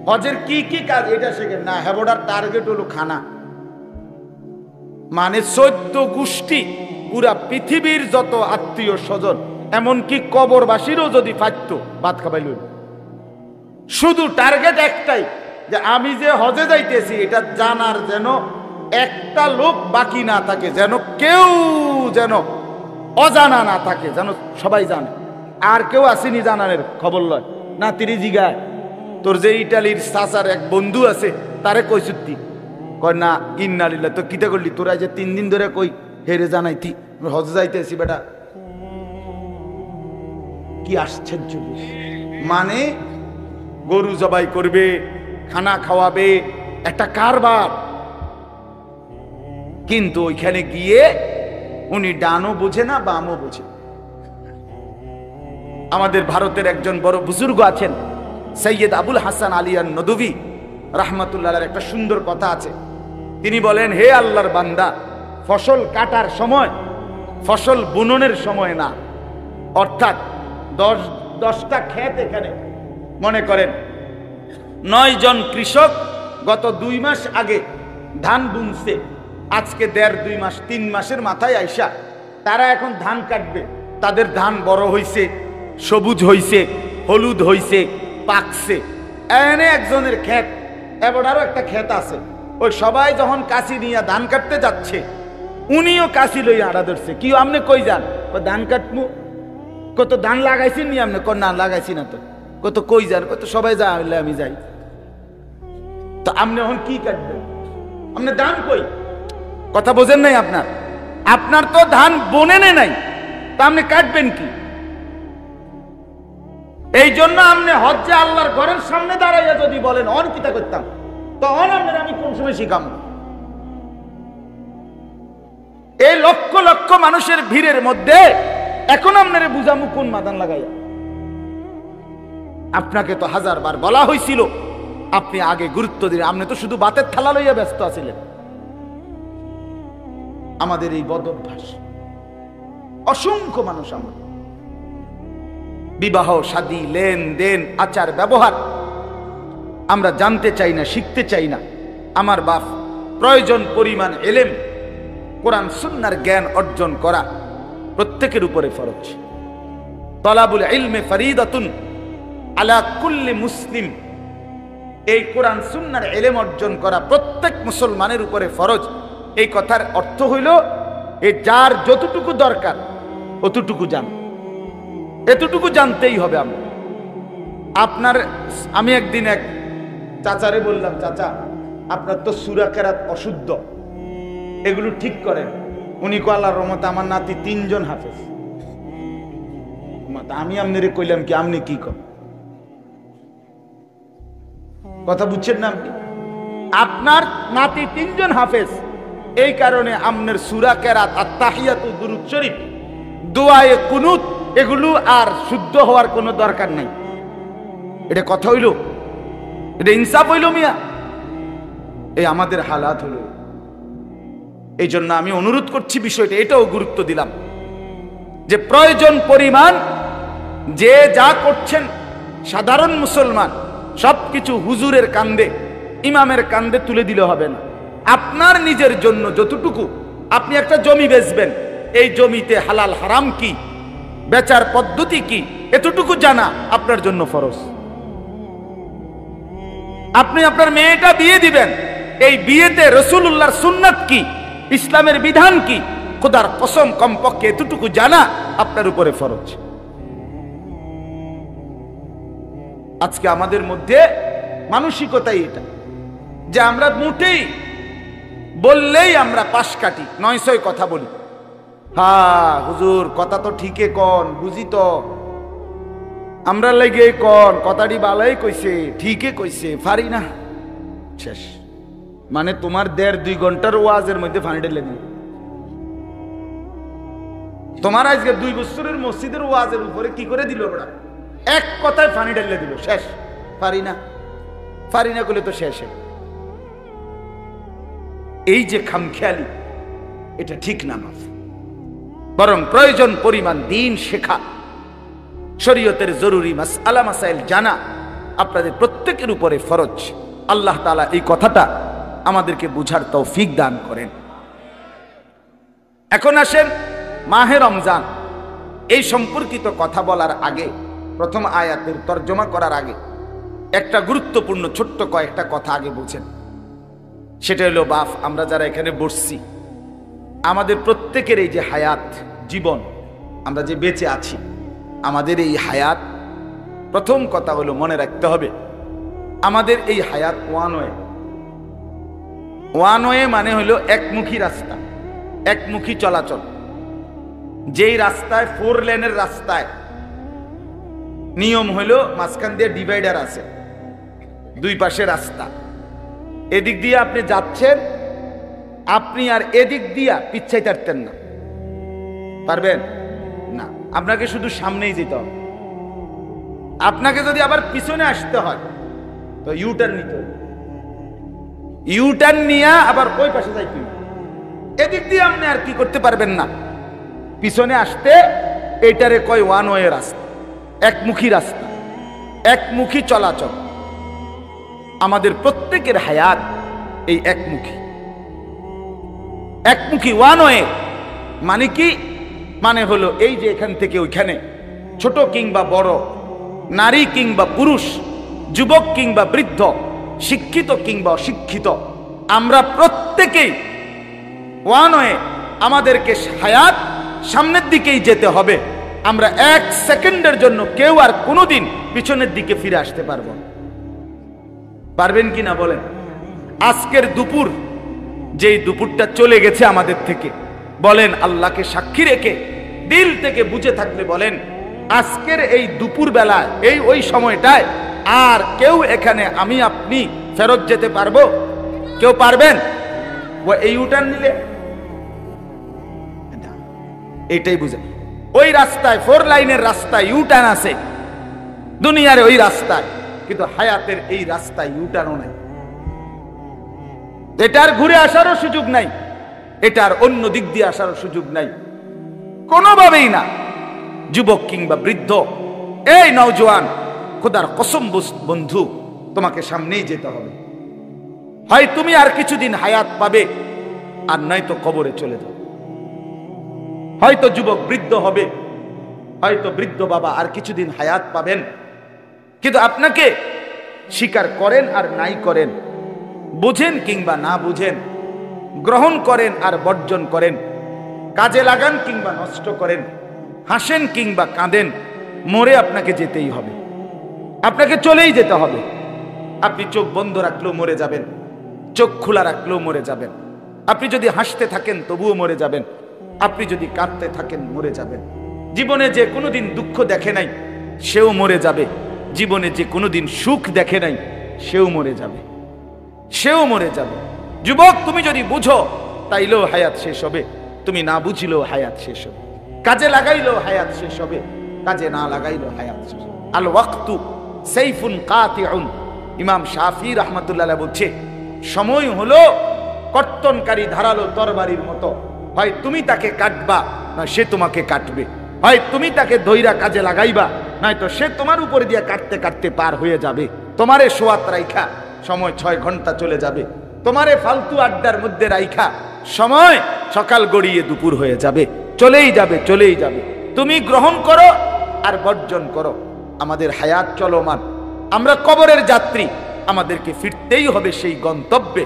হজের কি কি কাজ এটা শেখেন না, হেবোটার টার্গেট হলো খানা। মানে 14 গোষ্ঠী, পুরা পৃথিবীর যত আত্মীয় স্বজন, এমনকি কবরবাসীরও যদি পাইত ভাত খাবাইল। শুধু টার্গেট একটাই, যে আমি যে হজে যাইতেছি এটা জানার যেন একটা লোক বাকি না থাকে, যেন কেউ যেন অজানা না থাকে, যেন সবাই জানে। আর কেউ আসেনি জানানের খবর লয় না। তিনি জিগায় তোর যে ইটালির চাচার এক বন্ধু আছে তারে কইসুতি, কয় না ইন্নালিল্লাহ। তো কিতা করলি তোরা যে 3 দিন ধরে কই হেরে জানাইতি হজে যাইতেছি বেটা। কি আশ্চর্য! মানে গরু জবাই করবে, খানা খাওয়াবে, একটা কারবার। কিন্তু ওইখানে গিয়ে উনি ডানও বোঝে না বামও বোঝে। আমাদের ভারতের একজন বড় বুজুর্গ আছেন সৈয়দ আবুল হাসান আলী আন-নদভী রাহমাতুল্লাহ আলাইহির একটা সুন্দর কথা আছে। তিনি বলেন, হে আল্লাহর বান্দা, ফসল কাটার সময় ফসল বুননের সময় না। অর্থাৎ 10টা ক্ষেত, এখানে মনে করেন 9 জন কৃষক গত 2 মাস আগে ধান বুনছে, আজকে 1.5-2 মাস 3 মাসের মাথায় আইসা তারা এখন ধান কাটবে। তাদের ধান বড় হইছে, সবুজ হইছে, হলুদ হইছে, পাকছে। এনে একজনের ক্ষেত, এবার আরো একটা ক্ষেত আছে। ওই সবাই যখন কাশি নিয়ে ধান কাটতে যাচ্ছে, উনিও কাশি লইয়া আড়া ধরছে। কি আপনি কই যান? ধান কাটমু। কত ধান লাগাইছেন নি আপনি? না লাগাইছি না। তো কত কই যান? কত সবাই যা হইলে আমি যাই। তো আপনি এখন কি কাটবেন? আপনি ধান কই? কথা বোঝেন নাই আপনার? আপনার তো ধান বনে নাই, তা আপনি কাটবেন কি? এই জন্য আপনি হজ্জে আল্লাহর ঘরের সামনে দাঁড়াইয়া যদি বলেন অন কিতা করতাম, তো অন আপনার আমি কোন সময় শিখাম? এই লক্ষ লক্ষ মানুষের ভিড়ের মধ্যে এখন আপনারে বুঝামু কোন মাদান লাগাইয়া? আপনাকে তো 1000 বার বলা হয়েছিল আপনি আগে গুরুত্ব দিন। আপনি তো শুধু বাতের থালা লইয়া ব্যস্ত আছিলেন। আমাদের এই বদ অভ্যাস, অসংখ্য মানুষ আমরা বিবাহ শাদী, লেনদেন, আচার ব্যবহার আমরা জানতে চাই না, শিখতে চাই না। আমার বাপ, প্রয়োজন পরিমাণ এলেম, কোরআন সুন্নাহর জ্ঞান অর্জন করা প্রত্যেকের উপরে ফরজ। তলাবুল ইলমে ফরিদাতুন আলা কুল্লি মুসলিম। এই কোরআন সুন্নাহর ইলম অর্জন করা প্রত্যেক মুসলমানের উপরে ফরজ। এই কথার অর্থ হইল, এই যার যতটুকু দরকার অতটুকু জান, এতটুকু জানতেই হবে। আপনার আমি একদিন এক চাচারে বললাম, চাচা আপনার তো সূরা কেরাত অশুদ্ধ, এগুলো ঠিক করেন। উনি কো আল্লাহর রহমতে আমার নাতি 3 জন হাফেজ। আমি আপনারে কইলাম কি, আপনি কি কর? কথা বুঝছেন না আপনি? আপনার নাতি 3 জন হাফেজ, এই কারণে আপনার সূরা কেরাত, আত-তাহিয়াতু, দুরূদ শরীফ, দোয়ায়ে কুনুত, এগুলো আর শুদ্ধ হওয়ার কোনো দরকার নাই। এটা কথা হইল? এটা ইনসাফ হইল মিয়া? এই আমাদের হালাত হলো। এই জন্য আমি অনুরোধ করছি বিষয়টা এটাও গুরুত্ব দিলাম, যে প্রয়োজন পরিমাণ যে যা করছেন সাধারণ মুসলমান সবকিছু হুজুরের কান্দে, ইমামের কান্দে তুলে দিলে হবে না। আপনার নিজের জন্য যতটুকু, আপনি একটা জমি বেচবেন, এই জমিতে হালাল হারাম কি, বেচার পদ্ধতি কি, এতটুকু জানা আপনার জন্য ফরজ। আপনি আপনার মেয়েটা বিয়ে দিবেন, এই বিয়েতে রাসূলুল্লাহর সুন্নাত কি, ইসলামের বিধান কি, খোদার কসম কমপক্ষে এতটুকু জানা আপনার উপরে ফরজ। আজকে আমাদের মধ্যে মানসিকতাই এটা, যে আমরা মোটেই বললেই আমরা পাশ কাটি, 900 কথা বলি। হ্যাঁ হুজুর কথা তো ঠিকই কন, বুঝি তো, আমরা লেগে কন কথাটি বালাই কইছে, ঠিকই কইছে, পারি না, শেষ। মানে তোমার 1.5-2 ঘন্টার ওয়াজের মধ্যে ফানি ঢেলে দিল। তোমার আজকে 2 বছরের মসজিদের ওয়াজের উপরে কি করে দিল? ওরা এক কথায় ফানি ঢেলে দিল, শেষ। পারি না, পারি না করলে তো শেষ। এই যে খামখেয়ালি, এটা ঠিক না। বরং প্রয়োজন পরিমাণ দিন শেখা, শরীয়তের জরুরি মাসআলা মাসাইল জানা, আপনাদের প্রত্যেকের উপরে ফরজ। আল্লাহ তাআলা এই কথাটা আমাদেরকে বুঝার তৌফিক দান করেন। এখন আসেন মাহে রমজান এই সম্পর্কিত কথা বলার আগে, প্রথম আয়াতের তর্জমা করার আগে একটা গুরুত্বপূর্ণ ছোট্ট কয়েকটা কথা আগে বুঝেন। সেটা হলো বাপ, আমরা যারা এখানে বসছি, আমাদের প্রত্যেকের এই যে হায়াত, জীবন, আমরা যে বেঁচে আছি, আমাদের এই হায়াত, প্রথম কথা হলো মনে রাখতে হবে আমাদের এই হায়াত ওয়ান ওয়ে। ওয়ান ওয়ে মানে হলো একমুখী রাস্তা, একমুখী চলাচল। যেই রাস্তায় 4 লেনের রাস্তায় নিয়ম হলো মাঝখান দিয়ে ডিভাইডার আছে, দুই পাশে রাস্তা, এদিক দিয়ে আপনি যাচ্ছেন, আপনি আর এদিক দিয়া পিছাই থাকতেন না, পারবেন না, আপনাকে শুধু সামনেই যেতে হবে। আপনাকে যদি আবার পিছনে আসতে হয় তো ইউটার্ন নিতে হবে, ইউটার্ন নিয়ে আবার ওই পাশে যাইতে হবে। এদিক দিয়ে আপনি আর কি করতে পারবেন না, পিছনে আসতে। এটারে কয় ওয়ান ওয়ে রাস্তা, একমুখী রাস্তা, একমুখী চলাচল। আমাদের প্রত্যেকের হায়াত এই একমুখী, একমুখী ওয়ান ওয়ে। মানে কি? মানে হলো এই যে এখান থেকে ওইখানে, ছোট কিংবা বড়, নারী কিংবা পুরুষ, যুবক কিংবা বৃদ্ধ, শিক্ষিত কিংবা অশিক্ষিত, আমরা প্রত্যেকেই ওয়ান ওয়ে। আমাদেরকে হায়াত সামনের দিকেই যেতে হবে। আমরা 1 সেকেন্ডের জন্য কেউ আর কোনোদিন পিছনের দিকে ফিরে আসতে পারবো না। পারবেন কিনা বলেন? আজকের দুপুর, যেই দুপুরটা চলে গেছে আমাদের থেকে, বলেন আল্লাহকে সাক্ষী রেখে দিল থেকে বুঝে থাকলে বলেন, আজকের এই দুপুর বেলায়, এই ওই সময়টায় আর কেউ এখানে আমি আপনি ফেরত যেতে পারবো? কেউ পারবেন? ও এই ইউটার্ন নিলে এইটাই বুঝে। ওই রাস্তায় 4 লাইনের রাস্তায় ইউটার্ন আছে দুনিয়ার ওই রাস্তায়, কিন্তু হায়াতের এই রাস্তায় ইউটার্নও নাই। এটার ঘুরে আসারও সুযোগ নাই, এটার অন্য দিক দিয়ে আসারও সুযোগ নাই, কোনোভাবেই না। যুবক কিংবা বৃদ্ধ, এই নওজোয়ান, খোদার কসম বন্ধু, তোমাকে সামনেই যেতে হবে। হয় তুমি আর কিছুদিন হায়াত পাবে, আর নয়তো কবরে চলে যাবে। হয়তো যুবক বৃদ্ধ হবে, হয়তো বৃদ্ধ বাবা আর কিছুদিন হায়াত পাবেন। কিন্তু আপনাকে স্বীকার করেন আর নাই করেন, বুঝেন কিংবা না বুঝেন, গ্রহণ করেন আর বর্জন করেন, কাজে লাগান কিংবা নষ্ট করেন, হাসেন কিংবা কাঁদেন, মরে আপনাকে যেতেই হবে, আপনাকে চলেই যেতে হবে। আপনি চোখ বন্ধ রাখলেও মরে যাবেন, চোখ খোলা রাখলেও মরে যাবেন। আপনি যদি হাসতে থাকেন তবুও মরে যাবেন, আপনি যদি কাঁদতে থাকেন মরে যাবেন। জীবনে যে কোনোদিন দুঃখ দেখে নাই সেও মরে যাবে, জীবনে যে কোনোদিন সুখ দেখে নাই সেও মরে যাবে, সেও মরে যাবে। যুবক, তুমি যদি বুঝো তাইলেও হায়াত শেষ হবে, তুমি না বুঝিলেও হায়াত শেষ হবে, কাজে লাগাইলেও হায়াত শেষ হবে, কাজে না লাগাইলেও হায়াত শেষ হবে। আল ওয়াক্তু সাইফুন কাতিউন, ইমাম শাফি রাহমাতুল্লাহ বলছে, সময় হলো কর্তনকারী ধারালো তরবারির মতো। হয় তুমি তাকে কাটবা, না সে তোমাকে কাটবে। হয় তুমি তাকে ধইরা কাজে লাগাইবা, নয়তো সে তোমার উপরে দিয়ে কাটতে কাটতে পার হয়ে যাবে। তোমারে সোয়াত রাইখা সময় 6 ঘন্টা চলে যাবে, তোমারে ফালতু আড্ডার মধ্যে রাইখা সময় সকাল গড়িয়ে দুপুর হয়ে যাবে, চলেই যাবে, চলেই যাবে। তুমি গ্রহণ করো আর বর্জন করো। আমাদের হায়াত চলমান, আমরা কবরের যাত্রী, আমাদেরকে ফিরতেই হবে সেই গন্তব্যে।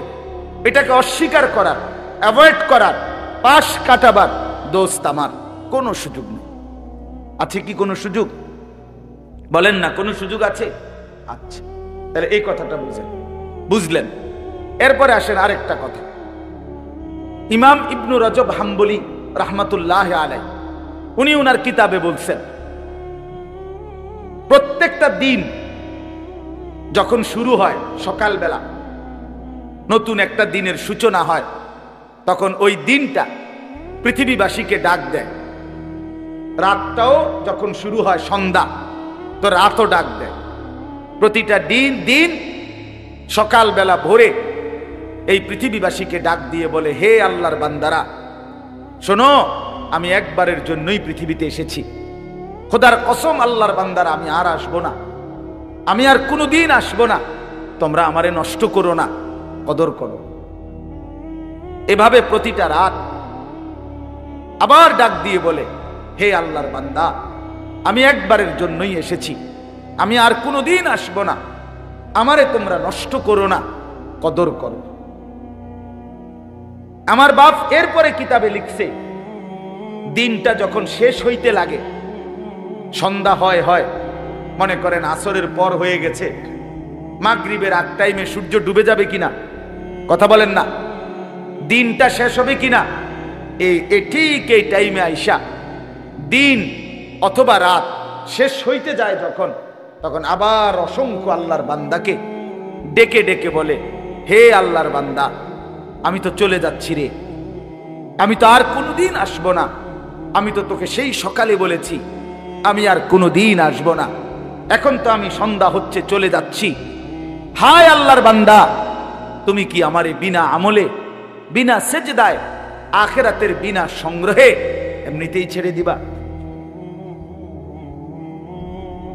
এটাকে অস্বীকার করার, অ্যাভয়েড করার, পাশ কাটাবার দোস্ত আমার কোনো সুযোগ নেই। আছে কি কোনো সুযোগ? বলেন না, কোনো সুযোগ আছে? আচ্ছা, তাহলে এই কথাটা বুঝলেন। এরপরে আসেন আরেকটা কথা। ইমাম ইবনু রজব হাম্বলি রাহমাতুল্লাহ আলাইহি, উনি ওনার কিতাবে বলছেন, প্রত্যেকটা দিন যখন শুরু হয়, সকালবেলা নতুন একটা দিনের সূচনা হয়, তখন ওই দিনটা পৃথিবীবাসীকে ডাক দেয়। রাতটাও যখন শুরু হয়, সন্ধ্যা, তো রাতও ডাক দেয়। প্রতিটা দিন সকালবেলা ভোরে এই পৃথিবীবাসীকে ডাক দিয়ে বলে, হে আল্লাহর বান্দারা, শোনো, আমি একবারের জন্যই পৃথিবীতে এসেছি, খোদার কসম আল্লাহর বান্দারা, আমি আর আসবো না। আমি আর কোনোদিন আসবো না, তোমরা আমারে নষ্ট করো না, কদর করো। এভাবে প্রতিটা রাত আবার ডাক দিয়ে বলে, হে আল্লাহর বান্দা, আমি একবারের জন্যই এসেছি, আমি আর কোনোদিন আসবো না, আমারে তোমরা নষ্ট করো না, কদর করো। আমার বাপ এরপরে কিতাবে লিখছে, দিনটা যখন শেষ হইতে লাগে, সন্ধ্যা হয়, মনে করেন আসরের পর হয়ে গেছে, মাগরিবের আগ টাইমে সূর্য ডুবে যাবে কিনা, কথা বলেন না, দিনটা শেষ হবে কিনা, ঠিক এই টাইমে আইসা দিন অথবা রাত শেষ হইতে যায় যখন, তখন আবার অসংখ্য আল্লাহর বান্দাকে ডেকে ডেকে বলে, হে আল্লাহর বান্দা, আমি তো চলে যাচ্ছি রে, আমি তো আর কোনোদিন আসবো না, আমি তো তোকে সেই সকালে বলেছি আমি আর কোনোদিন আসবো না, এখন তো আমি সন্ধ্যা হচ্ছে চলে যাচ্ছি, হায় আল্লাহর বান্দা, তুমি কি আমারে বিনা আমলে, বিনা সেজদায়, আখিরাতের বিনা সংগ্রহে এমনিতেই ছেড়ে দিবা?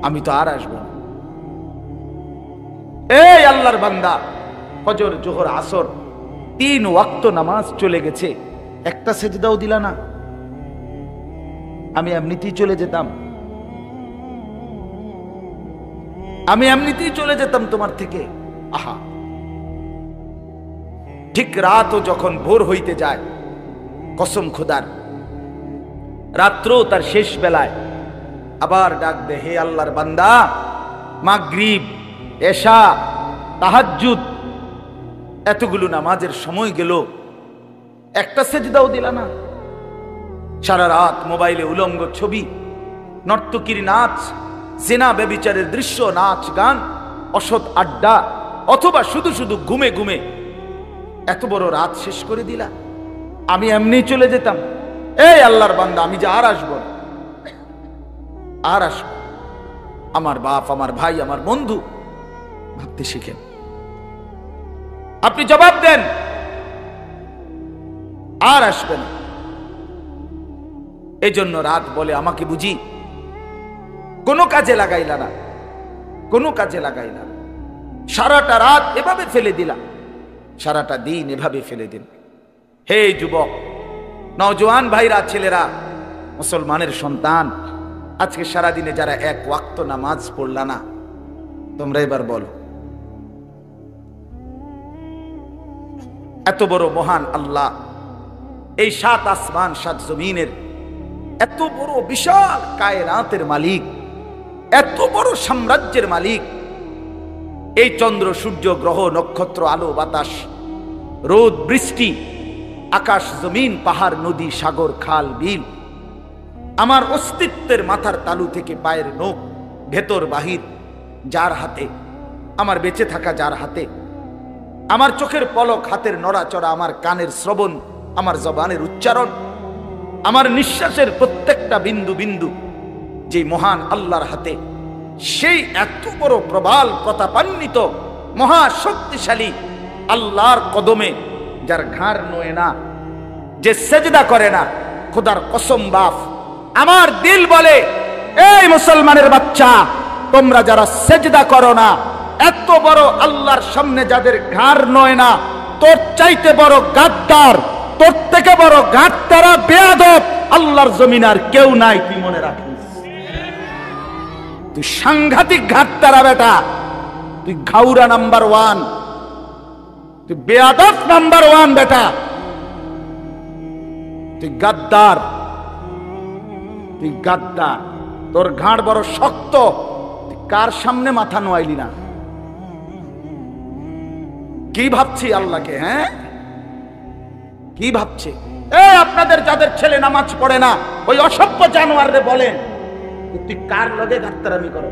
আমি তো আর আসবো না। এই আল্লাহর বান্দা, ফজর, জোহর, আসর 3 ওয়াক্ত নামাজ চলে গেছে, একটা সেজদাও দিলা না, আমি এমনিতেই চলে যেতাম, আমি এমনিতেই চলে যেতাম তোমার থেকে। আহা, ঠিক রাতও যখন ভোর হইতে যায়, কসম খোদার, রাত্র তার শেষ বেলায় আবার ডাক দে, হে আল্লাহর বান্দা, মাগরিব, এশা, তাহাজ্জুদ, এতগুলো নামাজের সময় গেল, একটা সেজদাও দিলা না। সারা রাত মোবাইলে উলঙ্গ ছবি, নর্তকীর নাচ, জিনা ব্যভিচারের দৃশ্য, নাচ গান, অসৎ আড্ডা, অথবা শুধু শুধু ঘুমে ঘুমে এত বড় রাত শেষ করে দিলা, আমি এমনি চলে যেতাম। এই আল্লাহর বান্দা, আমি যে আর আসবো না, আর আসবো। আমার বাপ, আমার ভাই, আমার বন্ধু, ভাবতে শিখেন, আপনি জবাব দেন, আর আসবে না। এই জন্য রাত বলে, আমাকে বুঝি কোনো কাজে লাগাইলা না, কোনো কাজে লাগাইলা না, সারাটা রাত এভাবে ফেলে দিলা, সারাটা দিন এভাবে ফেলে দিন। হে যুবক, নওজোয়ান ভাইরা, ছেলেরা, মুসলমানের সন্তান, আজকে সারাদিনে যারা 1 ওয়াক্ত নামাজ পড়লা না, তোমরা এবার বলো, এত বড় মহান আল্লাহ, এই 7 আসমান 7 জমিনের এত বড় বিশাল কায়নাতের মালিক, এত বড় সাম্রাজ্যের মালিক, এই চন্দ্র, সূর্য, গ্রহ, নক্ষত্র, আলো, বাতাস, রোদ, বৃষ্টি, আকাশ, জমিন, পাহাড়, নদী, সাগর, খাল, বিল, আমার অস্তিত্বের মাথার তালু থেকে পায়ের নখ, ভেতর বাহির যার হাতে, আমার বেঁচে থাকা যার হাতে, আমার চোখের পলক, হাতের নড়াচড়া, আমার কানের শ্রবণ, আমার জবানের উচ্চারণ, আমার নিঃশ্বাসের প্রত্যেকটা বিন্দু বিন্দু যে মহান আল্লাহর হাতে, সেই এত বড় প্রবাল প্রতাপান্বিত মহাশক্তিশালী আল্লাহর কদমে যার ঘাড় নয় না, যে সেজদা করে না, খোদার কসম বাপ, আমার দিল বলে, এই মুসলমানের বাচ্চা, তোমরা যারা সেজদা করো না, এত বড় আল্লাহর সামনে যাদের ঘাড় নয় না, তোর চাইতে বড় গাদ্দার, তোর থেকে বড় গাদ্দারা, বেয়াদব আল্লাহর জমিন আর কেউ নাই, তুই মনে রাখিস। তুই সাংঘাতিক গাদ্দারা বেটা, তুই ঘাউরা নাম্বার 1, তুই বেয়াদব নাম্বার 1 বেটা, তুই গাদ্দার, তুই গাদ্দার, তোর ঘাড় বড় শক্ত, তুই কার সামনে মাথা নোয়াইলি না? কি ভাবছি আল্লাহকে? হ্যাঁ, কি ভাবছে? আপনাদের যাদের ছেলে নামাজ পড়ে না, ওই অসভ্য জানোয়াররে বলেন, তুই কার লগে গাদ্দারামি করো?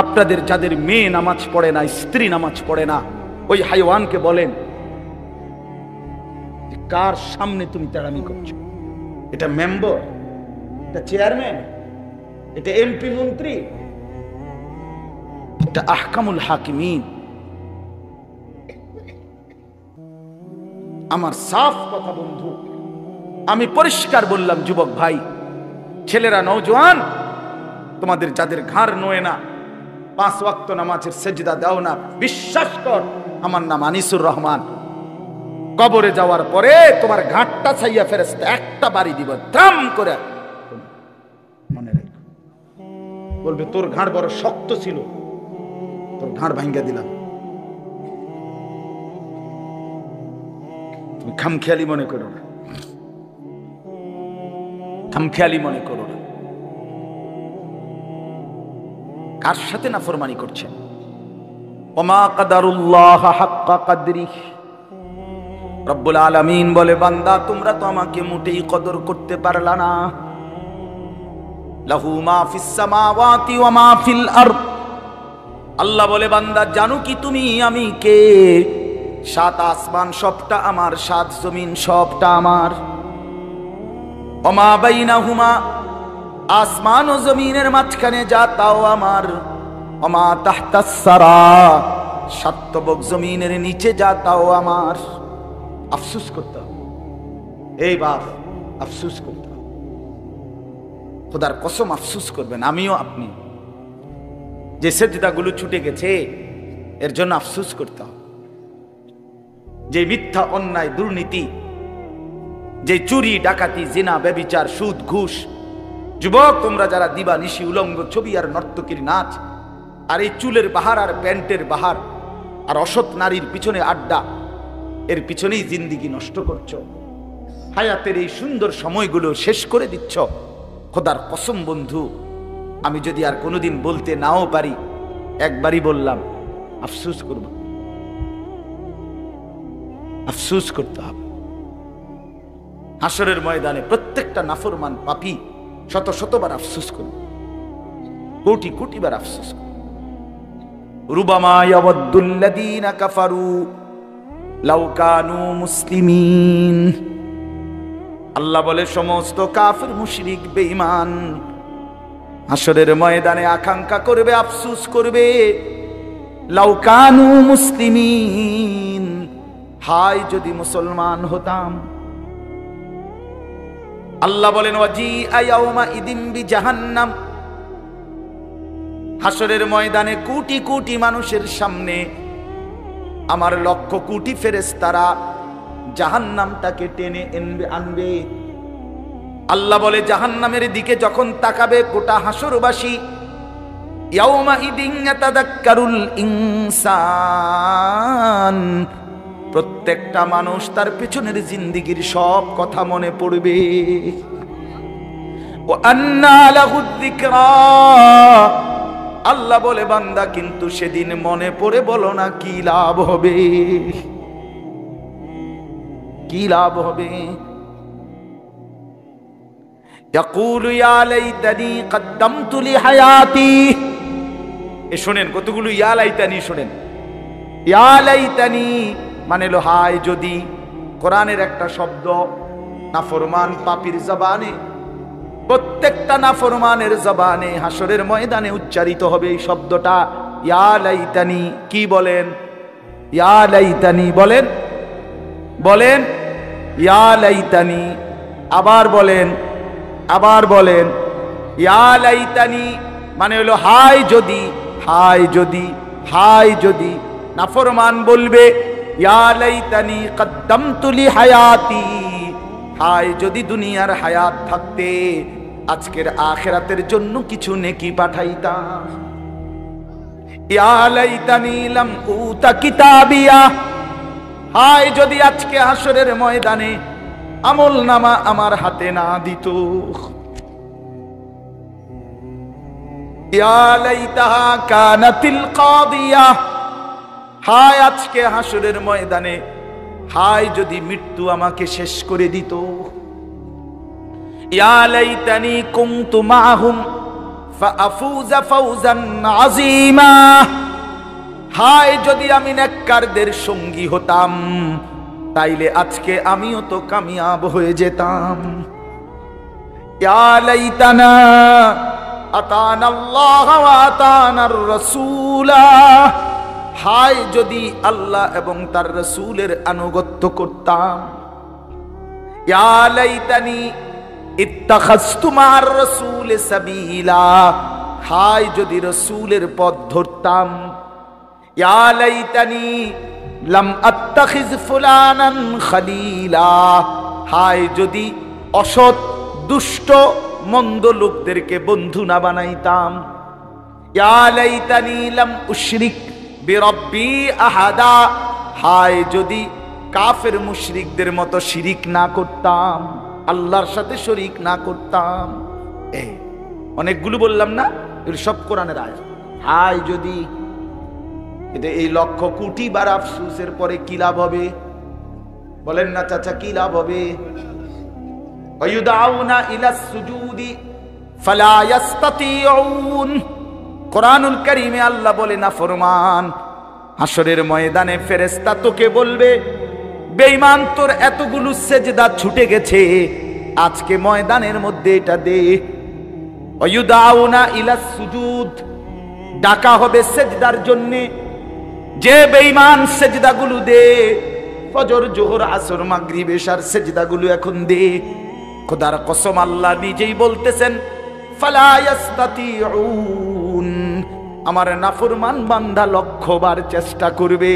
আপনাদের যাদের মেয়ে নামাজ পড়ে না, স্ত্রী নামাজ পড়ে না, ওই হাইওয়ানকে বলেন, কার সামনে তুমি তেড়ামি করছো? এটা মেম্বার, এটা চেয়ারম্যান, এটা এমপি মন্ত্রী, এটা আহকামুল হাকিমিন। আমার সাফ কথা বন্ধু, আমি পরিষ্কার বললাম, যুবক ভাই, ছেলেরা, নওজোয়ান, তোমাদের যাদের ঘাড় নোয়ে না, 5 ওয়াক্ত নামাজের সেজদা দাও না, বিশ্বাস কর আমার নাম আনিসুর রহমান, কবরে যাওয়ার পরে তোমার ঘাটটা ছাইয়া ফেরেশতা একটা বাড়ি দিব ত্রাম করে। মনে রাখ, বলবে তোর ঘাড় বড় শক্ত ছিল, তোর ঘাড় ভাঙ্গা দিলাম। তুমি খামখেয়ালি মনে করো না, খামখেয়ালি মনে করো না। কার সাথে নাফরমানি করছেন? ওমা কাদারুল্লাহ হাক্কা কদরিহ, রব্বুল আলামিন বলে বান্দা তোমরা তো আমাকে মোটেই কদর করতে পারলা না। লাহু মা ফিস সামাওয়াতি ওয়া মা ফিল আরদ, আল্লাহ বলে বান্দা জানো কি তুমি আমি কে? 7 আসমান সবটা আমার, 7 জমিন সবটা আমার। ওয়া মা বাইনাহুমা, আসমান ও জমিনের মাঝখানে যা তাও আমার। ওয়া মা তাহতাস সারা, 7 তবক জমিনের নিচে যা তাও আমার। আফসোস করতে হবে, এই বাপ আফসোস করতে হবে, খোদার কসম আফসোস করবেন আমিও আপনি। যে সেজদাগুলো ছুটে গেছে এর জন্য আফসোস করতে হবে। যে মিথ্যা অন্যায় দুর্নীতি, যে চুরি ডাকাতি জিনা ব্যভিচার সুদ ঘুষ, যুবক তোমরা যারা দিবা নিশি উলঙ্গ ছবি আর নর্তকীর নাচ আর এই চুলের বাহার আর প্যান্টের বাহার আর অসৎ নারীর পিছনে আড্ডা, এর পিছনেই জিন্দিগি নষ্ট করছো, হায়াতের এই সুন্দর সময়গুলো শেষ করে দিচ্ছ। খোদার কসম বন্ধু, আমি যদি আর কোনোদিন বলতে নাও পারি, একবারই বললাম আফসোস করব, আফসোস করতে হবে। হাসরের ময়দানে প্রত্যেকটা নাফরমান পাপী শত শতবার আফসোস করবে, কোটি কোটি বার আফসোস করবে। রুবামা ইয়াওয়াদ্দুল্লাযীনা কাফারু লাউ কানু মুসলিমিন, আল্লাহ বলে সমস্ত কাফির মুশরিক বেঈমান হাসরের ময়দানে আকাঙ্ক্ষা করবে, আফসোস করবে, লাউ কানু মুসলিমিন, হায় যদি মুসলমান হতাম। আল্লাহ বলেন ওয়াজিআ ইয়াউমা ইদিন বিজাহান্নাম, হাসরের ময়দানে কোটি কোটি মানুষের সামনে আমার লক্ষ কোটি ফেরেশতারা জাহান্নামটাকে টেনে আনবে। আল্লাহ বলে জাহান্নামের দিকে যখন তাকাবে গোটা হাসরবাসী, ইয়াউমা ইদিন ইয়াতাযাক্কারুল ইনসান, প্রত্যেকটা মানুষ তার পিছনের জিন্দেগির সব কথা মনে পড়বে। ওয়া আন্না লাহুদ যিকরা, আল্লাহ বলে বান্দা কিন্তু সেদিন মনে পড়ে বলো না কি লাভ হবে, কি লাভ হবে। ইয়াকুলু ইয়া লাইতানি কদ্দামতু লিহায়াতি, এ শুনেন কতগুলো ইয়া লাইতানি, শুনেন ইয়া লাইতানি মানে হলো হায় যদি। কোরআনের একটা শব্দ নাফরমান পাপীর জবানে, প্রত্যেকটা নাফরমানের জবানে হাসরের ময়দানে উচ্চারিত হবে এই শব্দটা ইয়া লাইতানি। কি বলেন? ইয়া লাইতানি বলেন, বলেন ইয়া লাইতানি, আবার বলেন, আবার বলেন ইয়া লাইতানি মানে হলো হায় যদি, হায় যদি, হায় যদি। নাফরমান বলবে ইয়া লাইতানি কদ্দামতু লিহায়াতি, হায় যদি দুনিয়ার হায়াত থাকতে আজকের আখিরাতের জন্য কিছু নেকি পাঠাইতাম। ইয়া লাইতানি লাম উতা কিতাবিয়া, হায় যদি আজকে হাসরের ময়দানে আমল নামা আমার হাতে না দিত। ইয়া লাইতাহা কানাতিল কাদিয়া, হায় আজকে হাসরের ময়দানে হায় যদি মৃত্যু আমাকে শেষ করে দিত। ইয়া লাইতানি কুনতু মাআহুম ফাআফুযা ফাওজান আযীমা, হায় যদি আমি নেককারদের সঙ্গী হতাম তাইলে আজকে আমিও তো কামিয়াব হয়ে যেতাম। ইয়া লাইতানা আতানাল্লাহ ওয়া আতানার রাসূলা, হায় যদি আল্লাহ এবং তার রাসূলের আনুগত্য করতাম। ইয়া লাইতানি ইত্তাখাযতু মা'আর রাসূলি সাবিলা, হায় যদি রসুলের পথ ধরতাম, ইয়া লাইতানি লাম আত্তাখিজ ফুলানান খলিলা, হায় যদি অসৎ দুষ্ট মন্দ লোকদেরকে বন্ধু না বানাইতাম, ইয়া লাইতানি লাম উশরিক বিরব্বি আহাদা, হায় যদি কাফের মুশরিকদের মতো শিরিক না করতাম, আল্লাহর সাথে শরিক না করতাম। অনেকগুলো বললাম না, এগুলো সব কোরআনের আয়াত। হায় যদি, এই লক্ষ কোটি বার আফসোসের পরে কি লাভ হবে? বলেন না চাচা, কি লাভ হবে? ওয়ায়ুদাউনা ইলাস সুজুদি ফালা ইস্তাতিউন, কোরআনুল কারীমে আল্লাহ বলে নাফরমান হাসরের ময়দানে ফেরেশতা তোকে বলবে, বেঈমান তোর এতগুলো সেজদা ছুটে গেছে, আজকে ময়দানের মধ্যে এটা দে। ওয়ায়ুদাউনা ইলাস সুজুদ, ডাকা হবে সেজদার জন্য। যে বেঈমান সেজদাগুলো দে, ফজর জোহর আসর মাগরিব এশার সেজদাগুলো এখন দে। খোদার কসম আল্লাহ নিজেই বলতেছেন, ফালা ইস্তাতিউন, আমার নাফরমান বান্দা লক্ষবার চেষ্টা করবে,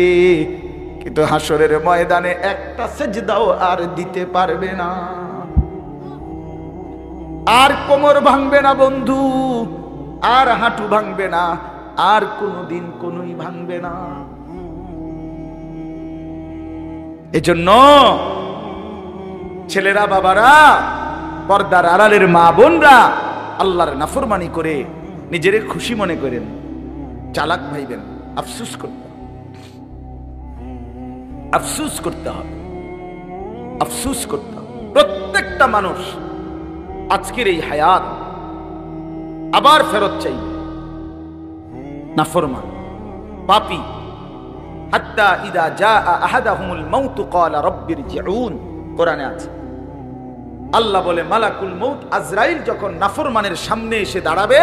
কিন্তু হাসরের ময়দানে একটা সেজদাও আর দিতে পারবে না। আর কোমর ভাঙবে না বন্ধু, আর হাঁটু ভাঙবে না, আর কোনোদিন কোনোই ভাঙবে না। এজন্য ছেলেরা, বাবারা, পর্দার আড়ালের মা বোনরা আল্লাহর নাফরমানি করে নিজেরে খুশি মনে করেন, চালাক ভাইবেন, আফসুস করতে হবে, আফসুস করতে হবে, আফসুস করতে হবে। প্রত্যেকটা মানুষ আজকের এই হায়াত আবার ফেরত চাইবে। নাফরমান পাপী, হাত্তা ইদা জাআ আহাদাহুমুল মাউত ক্বালা রাব্বিরজিউন, কোরআনে আছে। আল্লাহ বলে মালাকুল মউত আজরাইল যখন নাফরমানের সামনে এসে দাঁড়াবে,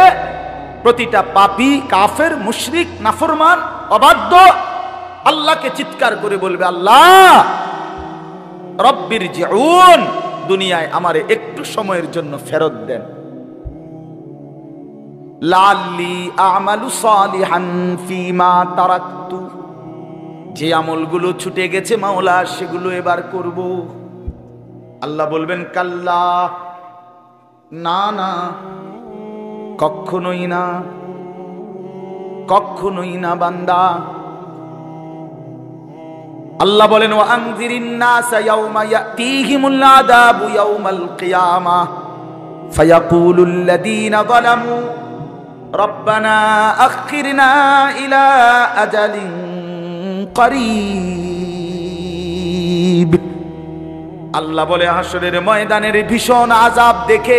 প্রতিটা পাপী, কাফের, মুশরিক, নাফরমান, অবাধ্য আল্লাহকে চিৎকার করে বলবে, আল্লাহ রাব্বিরজিউন, দুনিয়ায় আমারে একটু সময়ের জন্য ফেরত দেন। লাআল্লি আমালু সালিহান ফীমা তারাকতু, যে আমলগুলো ছুটে গেছে মাওলা সেগুলো এবার করব। আল্লাহ বলবেন কাল্লা, না না, কখনোই না, কখনোই না বান্দা। আল্লাহ বলেন ওয়া আনজিরিন নাসা ইয়াওমা ইয়াতিহিমুল আযাবু ইয়াওমাল কিয়ামাহ ফায়াকুলুল লাযীনা যালামু রব্বানা আখিরনা ইলা আজালিন করিব। আল্লাহ বলে হাসরের ময়দানের ভীষণ আযাব দেখে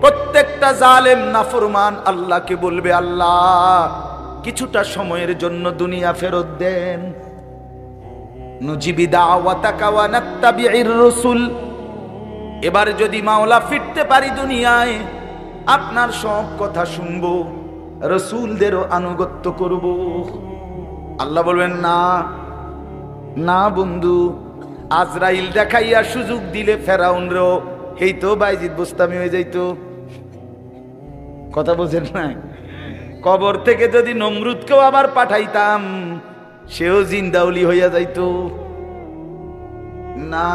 প্রত্যেকটা জালেম নাফরমান আল্লাহকে বলবে, আল্লাহ কিছুটা সময়ের জন্য দুনিয়া ফেরত দেন। নুজিবি দাওয়াতাকা ওয়া নাত্তাবি'ir রাসূল, এবার যদি মাওলা ফিরতে পারি দুনিয়ায়, আপনার সব কথা শুনবো, রাসূলদেরও আনুগত্য করব। আল্লাহ বলবেন না না বন্ধু, আজরাইল দেখাইয়া সুযোগ দিলে ফেরাউনরও এই তো বাইজিদ বোস্তামি হয়ে যাইতো। কথা বোঝেন না? কবর থেকে যদি নমরুদকেও আবার পাঠাইতাম, সেও জিন্দাউলি হইয়া যাইতো। না,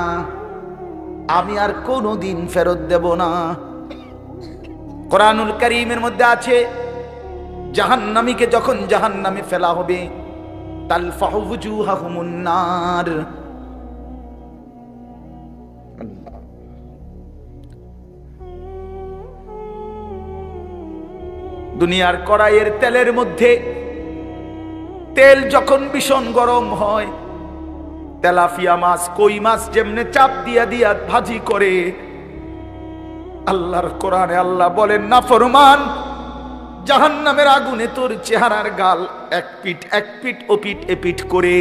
আমি আর কোনোদিন ফেরত দেব না। কোরআনুল কারীমের মধ্যে আছে, জাহান্নামীকে যখন জাহান্নামে ফেলা হবে, তালফাহু ওয়ুজুহাহুমুন নার, দুনিয়ার কড়াইয়ের তেলের মধ্যে তেল যখন ভীষণ গরম হয়, তেলাপিয়া মাছ, কই মাছ যেমনে চাপ দিয়া দিয়া ভাজি করে, আল্লাহর কোরআনে আল্লাহ বলেন নাফরমান জাহান্নামের আগুনে তোর চেহারার গাল এক পিঠ ওপিঠ এপিঠ করে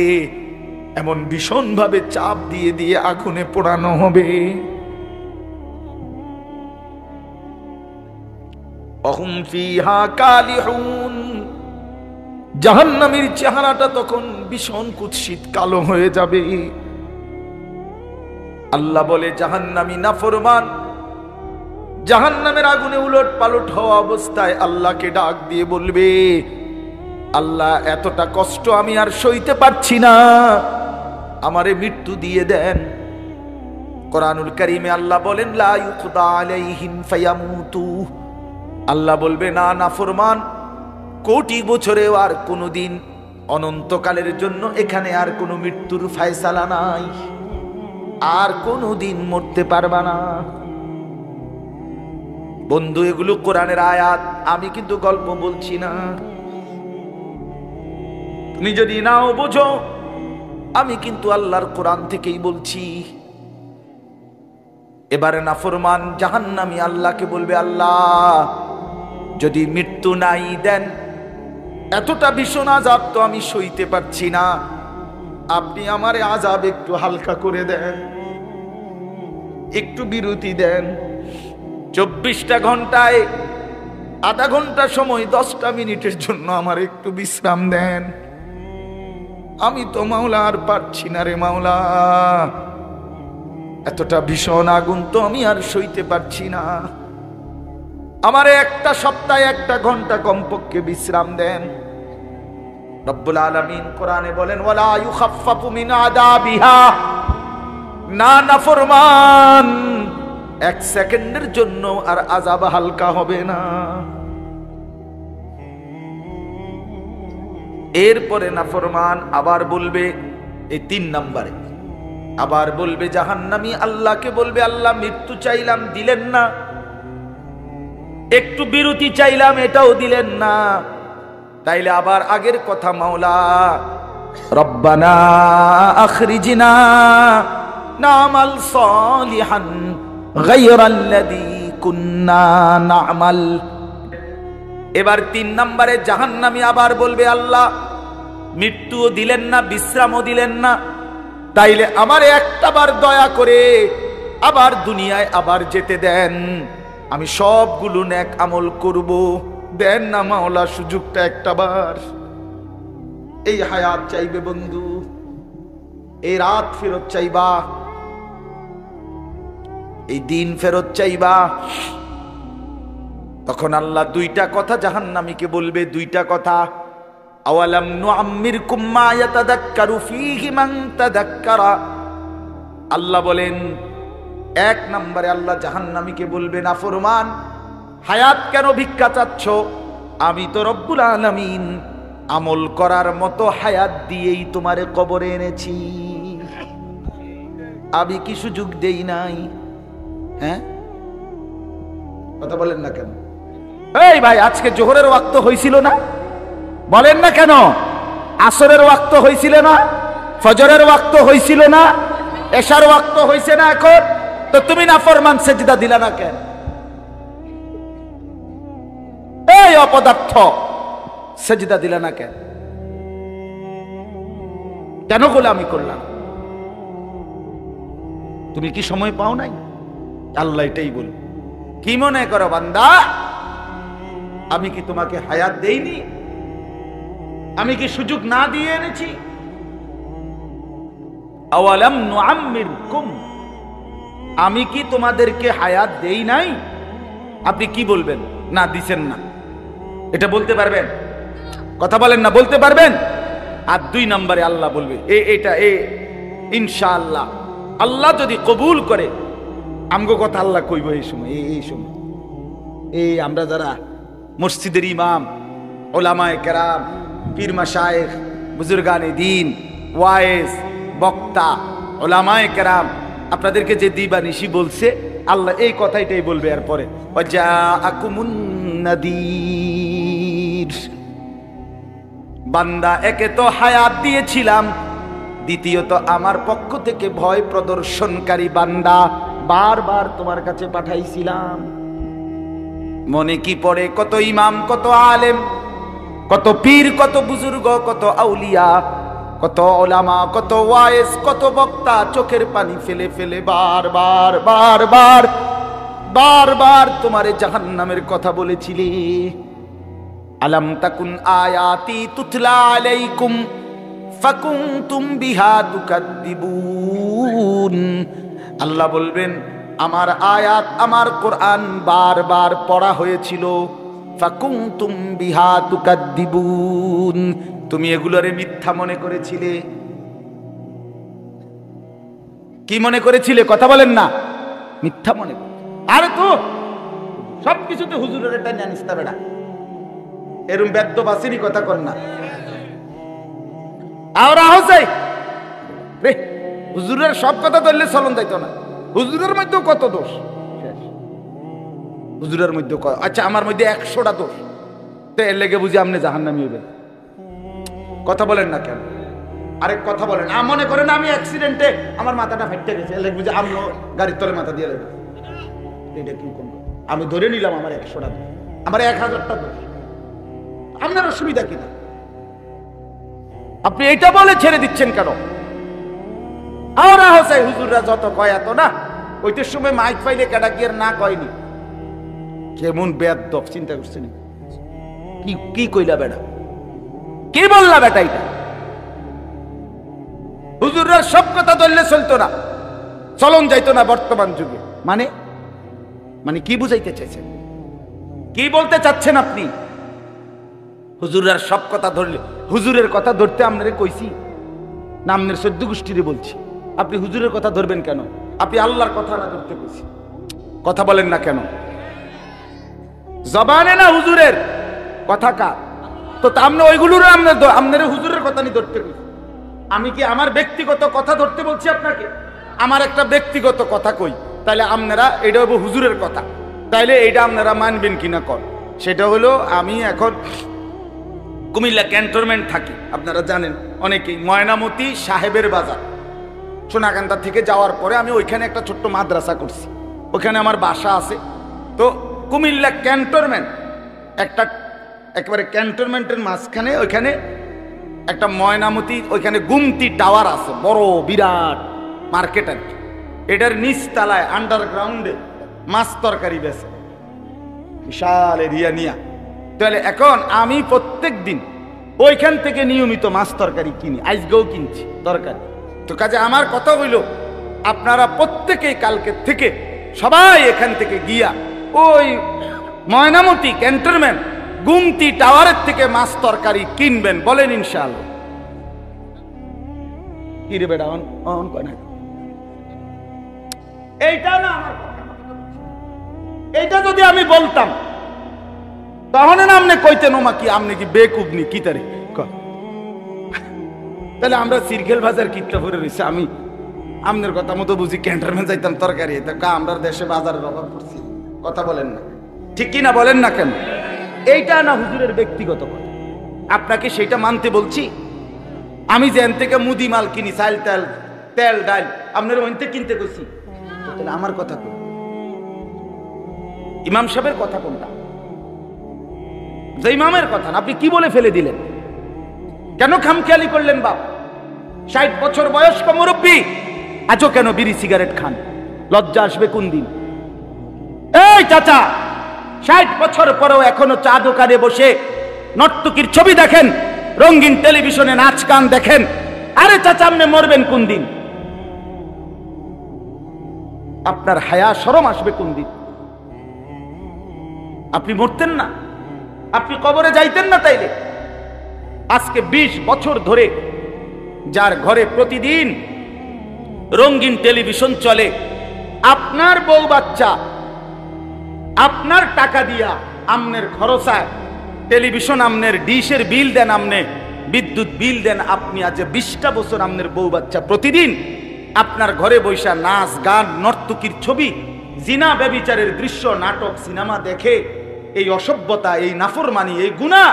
এমন ভীষণ ভাবে চাপ দিয়ে দিয়ে আগুনে পোড়ানো হবে। অহুম ফিহা কালিহুন, জাহান্নামীর চেহারাটা তখন ভীষণ কুৎসিত কালো হয়ে যাবে। আল্লাহ বলে জাহান্নামী নাফরমান জাহান্নামের আগুনে উলট পালট হওয়া অবস্থায় আল্লাহকে ডাক দিয়ে বলবে, আল্লাহ এতটা কষ্ট আমি আর সইতে পারছি না, আমারে মৃত্যু দিয়ে দেন। কোরআনুল কারীমে আল্লাহ বলেন, লা ইউকদা আলাইহিম ফায়ামুতু, আল্লাহ বলবে না নাফরমান, কোটি বছরেও আর কোনোদিন, অনন্তকালের জন্য এখানে আর কোনো মৃত্যুর ফয়সালা নাই, আর কোনোদিন মরতে পারবা না। বন্ধু, এগুলো কোরআনের আয়াত, আমি কিন্তু গল্প বলছি না। তুমি যদি নাও বোঝো, আমি কিন্তু আল্লাহর কোরআন থেকেই বলছি। এবারে নাফরমান জাহান্নামী আল্লাহকে বলবে, আল্লাহ যদি মৃত্যু নাই দেন, এতটা ভীষণ আযাব তো আমি সইতে পারছি না, আপনি আমারে আযাব একটু হালকা করে দেন, একটু বিরতি দেন। 24টা ঘন্টায় আধা ঘন্টা সময় 10টা মিনিটের জন্য আমার একটু বিশ্রাম দেন, আমি তো মাওলা আর পারছি না রে মাওলা, এতটা ভীষণ আগুন তো আমি আর সইতে পারছি না, আমারে একটা সপ্তাহে 1 ঘন্টা কমপক্ষে বিশ্রাম দেন। রব্বুল আলামিন কোরআনে বলেন, ওয়ালা ইউখাফফাফু মিন আযাবিহা, না নাফরমান 1 সেকেন্ডের জন্য আর আযাব হালকা হবে না। এরপরে নাফরমান আবার বলবে, এই 3 নম্বরে আবার বলবে জাহান্নামী আল্লাহকে বলবে, আল্লাহ মৃত্যু চাইলাম দিলেন না, একটু বিরতি চাইলাম এটাও দিলেন না, তাইলে আবার আগের কথা, মাওলা রব্বানা আখরিজনা নামাল সালিহান গায়রাল্লাযী কুন্না না'মাল। এবার 3 নম্বরে জাহান্নামী আবার বলবে, আল্লাহ মৃত্যুও দিলেন না, বিশ্রামও দিলেন না, তাইলে আমারে একটাবার দয়া করে আবার দুনিয়ায় আবার যেতে দেন, আমি সবগুলো নেক আমল করব, দেন না মাওলা সুযোগটা একটাবার। এই হায়াত চাইবে বন্ধু, এই রাত ফেরত চাইবা, এই দিন ফেরত চাইবা। তখন আল্লাহ 2টা কথা জাহান্নামীকে বলবে, 2টা কথা। আওয়ালাম নুআম্মিরকুম মা ইয়াতাযাক্কারু ফীহি মান তাযাক্কারা, আল্লাহ বলেন 1 নম্বরে আল্লাহ জাহান্নামীকে বলবে, নাফরমান হায়াত কেন ভিক্ষা চাচ্ছ, আমি তো রব্বুল আলামিন আমল করার মতো হায়াত দিয়েই তোমারে কবরে এনেছি, আমি কি সুযোগ দেই নাই? হ্যাঁ, কথা বলেন না কেন? এই ভাই, আজকে জোহরের ওয়াক্ত হয়েছিল না? বলেন না কেন? আসরের ওয়াক্ত হয়েছিল না? ফজরের ওয়াক্ত হয়েছিল না? এশার ওয়াক্ত হয়েছে না এখন? তো তুমি নাফরমান সেজদা দিলা না কেন? এই অপদার্থ, সেজদা দিলা না কেন? কেন গোলামি করলাম? তুমি কি সময় পাও নাই? আল্লাহ এটাই বল, কি মনে করো বান্দা, আমি কি তোমাকে হায়াত দেইনি? আমি কি সুযোগ না দিয়ে এনেছি? আওয়ালাম নুআম্মিরকুম, আমি কি তোমাদেরকে হায়াত দেই নাই? আপনি কি বলবেন? না দিছেন না, এটা বলতে পারবেন? কথা বলেন না, বলতে পারবেন? আর 2 নম্বরে আল্লাহ বলবে, এটা ইনশাআল্লাহ আল্লাহ যদি কবুল করে, আমগো কথা আল্লাহ কইব এই সময়, এই সময় আমরা যারা মসজিদের ইমাম, ওলামায়ে কেরাম, পীর মাশায়েখ, বুজুর্গানে দ্বীন, ওয়াইজ, বক্তা, ওলামায়ে কেরাম, আপনাদেরকে যে দিবানিশি বলছে, আল্লাহ এই কথাইটাই বলবে। এরপরে ওয়াজাআকুমুন নাদির, বান্দা একে তো হায়াত দিয়েছিলাম, দ্বিতীয়ত আমার পক্ষ থেকে ভয় প্রদর্শনকারী বান্দা বারবার তোমার কাছে পাঠাইছিলাম। মনে কি পড়ে কত ইমাম, কত আলেম, কত পীর, কত বুজুর্গ, কত আউলিয়া, কত ওলামা, কত ওয়াইজ, কত বক্তা চোখের পানি ফেলে ফেলে বারবার বারবার বারবার তোমারে জাহান্নামের কথা বলেছিলি। আলাম তাকুন আয়াতি তুতলা আলাইকুম ফাকুনতুম বিহা তুকাদ্দিবুন, আল্লাহ বলবেন আমার আয়াত আমার কোরআন বারবার পড়া হয়েছিল, ফাকুনতুম বিহা তুকাদ্দিবুন, তুমি এগুলোরে মিথ্যা মনে করেছিলে। কি মনে করেছিলে? কথা বলেন না, মিথ্যা মনে করে। আরে তো সবকিছুতে হুজুরের এটা জানিস না বেটা, এরম বেদ্য বাসিনী কথা কর না। আর আহসাই রে, হুজুরের সব কথা ধরলে চলন যাইতো না। হুজুরের মধ্যেও কত দোষ, হুজুরের মধ্যে আচ্ছা আমার মধ্যে 100টা দোষ, তো এর লেগে বুঝি আপনি জাহান্নামী হইবেন? কথা বলেন না কেন? আরেক কথা বলেন, মনে করেন আমি অ্যাক্সিডেন্টে আমার মাথাটা ফেটে গেছে, এর লেগে বুঝি আমি গাড়ির তলে মাথা দিয়ে লেগে, এটা কি কোন? আমি ধরে নিলাম আমার 100টা দোষ, আমার 1000টা দোষ, আপনার অসুবিধা কিনা? আপনি এটা বলে ছেড়ে দিচ্ছেন কেন? আর হোসাই হুজুররা যত কয় এত না, ওইটার সময় মাইক পাইলে কেডা কি আর না কয়নি? কেমন বেয়াদব, চিন্তা করছেন? কি কি কইলা বেটা, কি বললা বেটা? এটা হুজুররা সব কথা ধরলে চলতো না, চলন যাইতো না বর্তমান যুগে। মানে মানে কি বুঝাইতে চাইছেন? কি বলতে চাচ্ছেন আপনি? হুজুররা সব কথা ধরলে, হুজুরের কথা ধরতে আপনারে কইছি না আপনার 14 গোষ্ঠীরে বলছি? আপনি হুজুরের কথা ধরবেন কেন? আপনি আল্লাহর কথা না ধরতে কইছি? কথা বলেন না কেন? জবানে না হুজুরের কথা কার? তো আপনি ওইগুলোর আপনার হুজুরের কথা নিয়ে ধরতে কইছি। আমি কি আমার ব্যক্তিগত কথা ধরতে বলছি আপনাকে? আমার একটা ব্যক্তিগত কথা কই, তাহলে আপনারা এটা হবো হুজুরের কথা, তাইলে এটা আপনারা মানবেন কিনা কর। সেটা হলো, আমি এখন কুমিল্লা ক্যান্টনমেন্ট থাকি, আপনারা জানেন অনেকেই। ময়নামতি সাহেবের বাজার সোনাকান্দা থেকে যাওয়ার পরে আমি ওইখানে একটা ছোট্ট মাদ্রাসা করছি, ওখানে আমার বাসা আছে। তো কুমিল্লা ক্যান্টনমেন্ট একটা একেবারে ক্যান্টনমেন্টের মাঝখানে, ওইখানে একটা ময়নামতি, ওইখানে গুমতি টাওয়ার আছে, বড় বিরাট মার্কেট আর কি। এটার নিচতলায় আন্ডারগ্রাউন্ডে মাছ তরকারি বেচে, বিশাল এরিয়া নিয়া। তাহলে এখন আমি প্রত্যেক দিন ওইখান থেকে নিয়মিত মাছ তরকারি কিনি, আজকেও কিনছি তরকারি। তো কাজে আমার কথা হইল, আপনারা প্রত্যেকেই কালকে থেকে সবাই এখান থেকে গিয়া ওই ময়নামতি ক্যান্টনমেন্ট গুমতি টাওয়ারের থেকে মাছ তরকারি কিনবেন, বলেন ইনশাআল্লাহ? কি রে বেটা, এইটা না আমার কথা। এইটা যদি আমি বলতাম তাহলে না আপনি কইতেন ওমা কি আপনি কি বেকুবনি কি তারে, তাহলে আমরা সিরকেল বাজার কিটটা ভরে রয়েছে। আমি আপনার কথা মতো বুঝি ক্যান্টনমেন্ট যাইতাম তরকারি, আমরা দেশে বাজারের অভাব করছি। কথা বলেন না, ঠিক কিনা বলেন না কেন? এইটা না হুজুরের ব্যক্তিগত কথা, আপনাকে সেটা মানতে বলছি। আমি যেন থেকে মুদি মাল কিনি, চাল তেল তেল ডাল আপনার ওইতে কিনতে গেছি, তাহলে আমার কথা কোন? ইমাম সাহেবের কথা কোনটা? যে ইমামের কথা না, আপনি কি বলে ফেলে দিলেন? কেন খামখেয়ালি করলেন? বাপ 60 বছর বয়স্ক মুরব্বী, আজও কেন বিড়ি সিগারেট খান? লজ্জা আসবে কোন দিন? এই চাচা, 60 বছর পরেও এখনো চা দোকানে বসে নর্তকীর ছবি দেখেন, রঙিন টেলিভিশনে নাচ গান দেখেন। আরে চাচা, আপনি মরবেন কোন দিন? আপনার হায়া শরম আসবে কোন দিন? আপনি মরতেন না? আপনি কবরে যাইতেন না? তাইলে আজকে 20 বছর ধরে যার ঘরে প্রতিদিন রঙিন টেলিভিশন চলে, আপনার বউ বাচ্চা আপনার টাকা দিয়া আমনের খরচায় টেলিভিশন, আমনের ডিশের বিল দেন, আমনে বিদ্যুৎ বিল দেন। আপনি আজ 20টা বছর আমনের বউ বাচ্চা প্রতিদিন আপনার ঘরে বৈশা নাচ গান, নর্তকীর ছবি, জিনা ব্যভিচারের দৃশ্য, নাটক, সিনেমা দেখে এই অসভ্যতা, এই নাফরমানি, এই গুনাহ,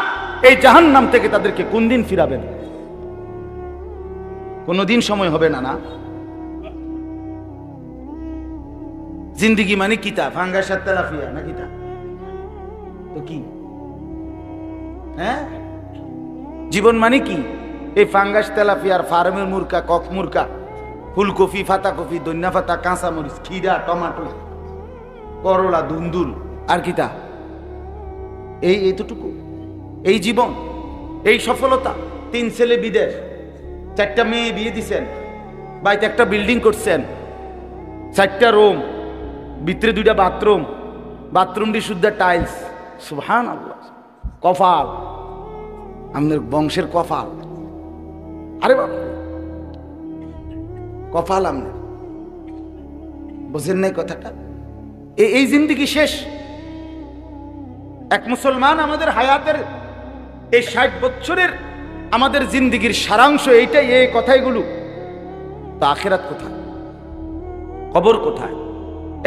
এই জাহান্নাম থেকে তাদেরকে কোন দিন ফিরাবেন? কোনদিন সময় হবে না। না, জিন্দিগি মানে কিতা? ফাঙ্গাস আর তেলাপিয়া না কিতা? তো কি? হ্যাঁ, জীবন মানে কি? এই ফাঙ্গাস, তেলাপিয়ার, ফার্মের মুরকা, কক মুরকা, ফুলকপি, ফাতাকপি, দন্যা পাতা, কাঁচা মরিচ, খিরা, টমাটো, করলা, দুন্দুল, আর কিতা? এইটুকু এই জীবন, এই সফলতা। 3 ছেলে বিদেশ, 4টা মেয়ে বিয়ে দিছেন, বাড়িতে একটা বিল্ডিং করছেন, 4টা রুম, ভিতরে দুইটা বাথরুম, বাথরুমটি শুদ্ধ টাইলস। সুবহানাল্লাহ। কপাল, আমাদের বংশের কপাল। আরে বাবা, কপাল আমাদের, বুঝেন নাই কথাটা? এই জিন্দেগি শেষ। এক মুসলমান আমাদের হায়াতের এই 60 বছরের আমাদের জিন্দেগির সারাংশ এইটাই, এই কথাইগুলো। তা আখিরাত কোথায়? কবর কোথায়?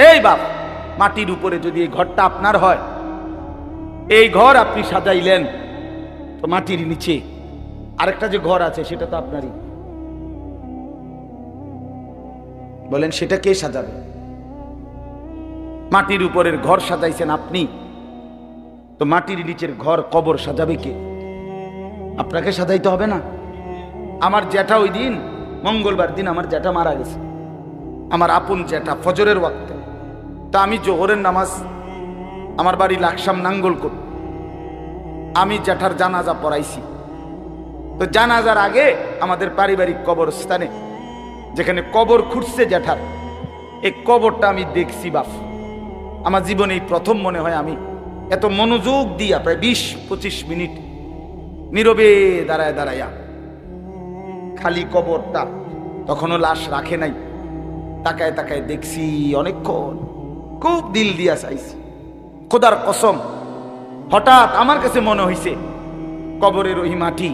এই বাপ, মাটির উপরে যদি এই ঘরটা আপনার হয়, এই ঘর আপনি সাজাইলেন, তো মাটির নিচে আরেকটা যে ঘর আছে সেটা তো আপনারই। বলেন সেটা কে সাজাবে? মাটির উপরের ঘর সাজাইছেন আপনি, তো মাটির নিচের ঘর কবর সাজাবে কে? আপনাকে সাজাইতে হবে না? আমার জ্যাঠা ওই দিন মঙ্গলবার দিন আমার জ্যাঠা মারা গেছে, আমার আপন জ্যাঠা, ফজরের ওয়াক্তে। তা আমি জোহরের নামাজ, আমার বাড়ি লাকসাম নাঙ্গলকোট, আমি জ্যাঠার জানাজা পড়াইছি। তো জানাজার আগে আমাদের পারিবারিক কবরস্থানে যেখানে কবর খুঁড়ছে জ্যাঠার, এই কবরটা আমি দেখছি বাপ। আমার জীবনে এই প্রথম মনে হয় আমি এত মনোযোগ দিয়া প্রায় 20-25 মিনিট নীরবে দাঁড়ায় দাঁড়াইয়া খালি কবরটা, তখনও লাশ রাখে নাই, তাকায় তাকায় দেখছি অনেকক্ষণ, খুব দিল দিয়া চাইছি। খোদার কসম, হঠাৎ আমার কাছে মনে হইছে কবরের ওই মাটি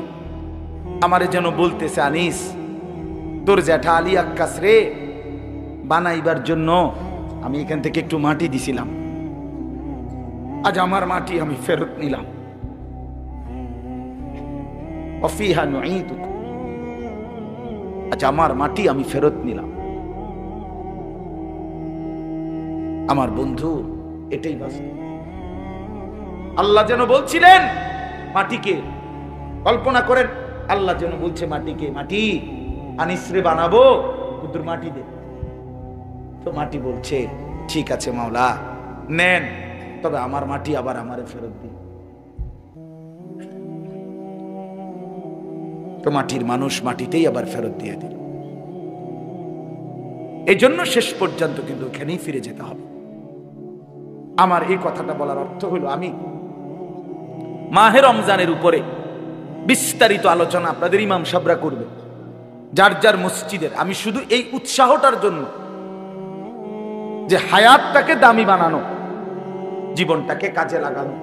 আমারে যেন বলতেছে, আনিস তোর জ্যাঠা আলী আক্কাস রে বানাইবার জন্য আমি এখান থেকে একটু মাটি দিছিলাম, আজ আমার মাটি আমি ফেরত নিলাম। অফিহা নুঈদুকুম, আজ আমার মাটি আমি ফেরত নিলাম। আমার বন্ধু, এটাই বাস্তব। আল্লাহ যেন বলছিলেন মাটিকে, কল্পনা করেন, আল্লাহ যেন বলছে মাটিকে, মাটি আনিসরে বানাবো, কুদুর মাটি দে। তো মাটি বলছে, ঠিক আছে মাওলা নেন, তবে আমার মাটি আবার আমারে ফেরত দিন। তো মাটির মানুষ মাটিতেই আবার ফেরত দিয়ে দিল। এই জন্য শেষ পর্যন্ত কিন্তু এখানেই ফিরে যেতে হবে। আমার এই কথাটা বলার অর্থ হলো, আমি মাহে রমজানের উপরে বিস্তারিত আলোচনা আপনাদের ইমাম সাহেবরা করবে, যার যার মসজিদের। আমি শুধু এই উৎসাহটার জন্য যে হায়াতটাকে দামি বানানো, জীবনটাকে কাজে লাগানো,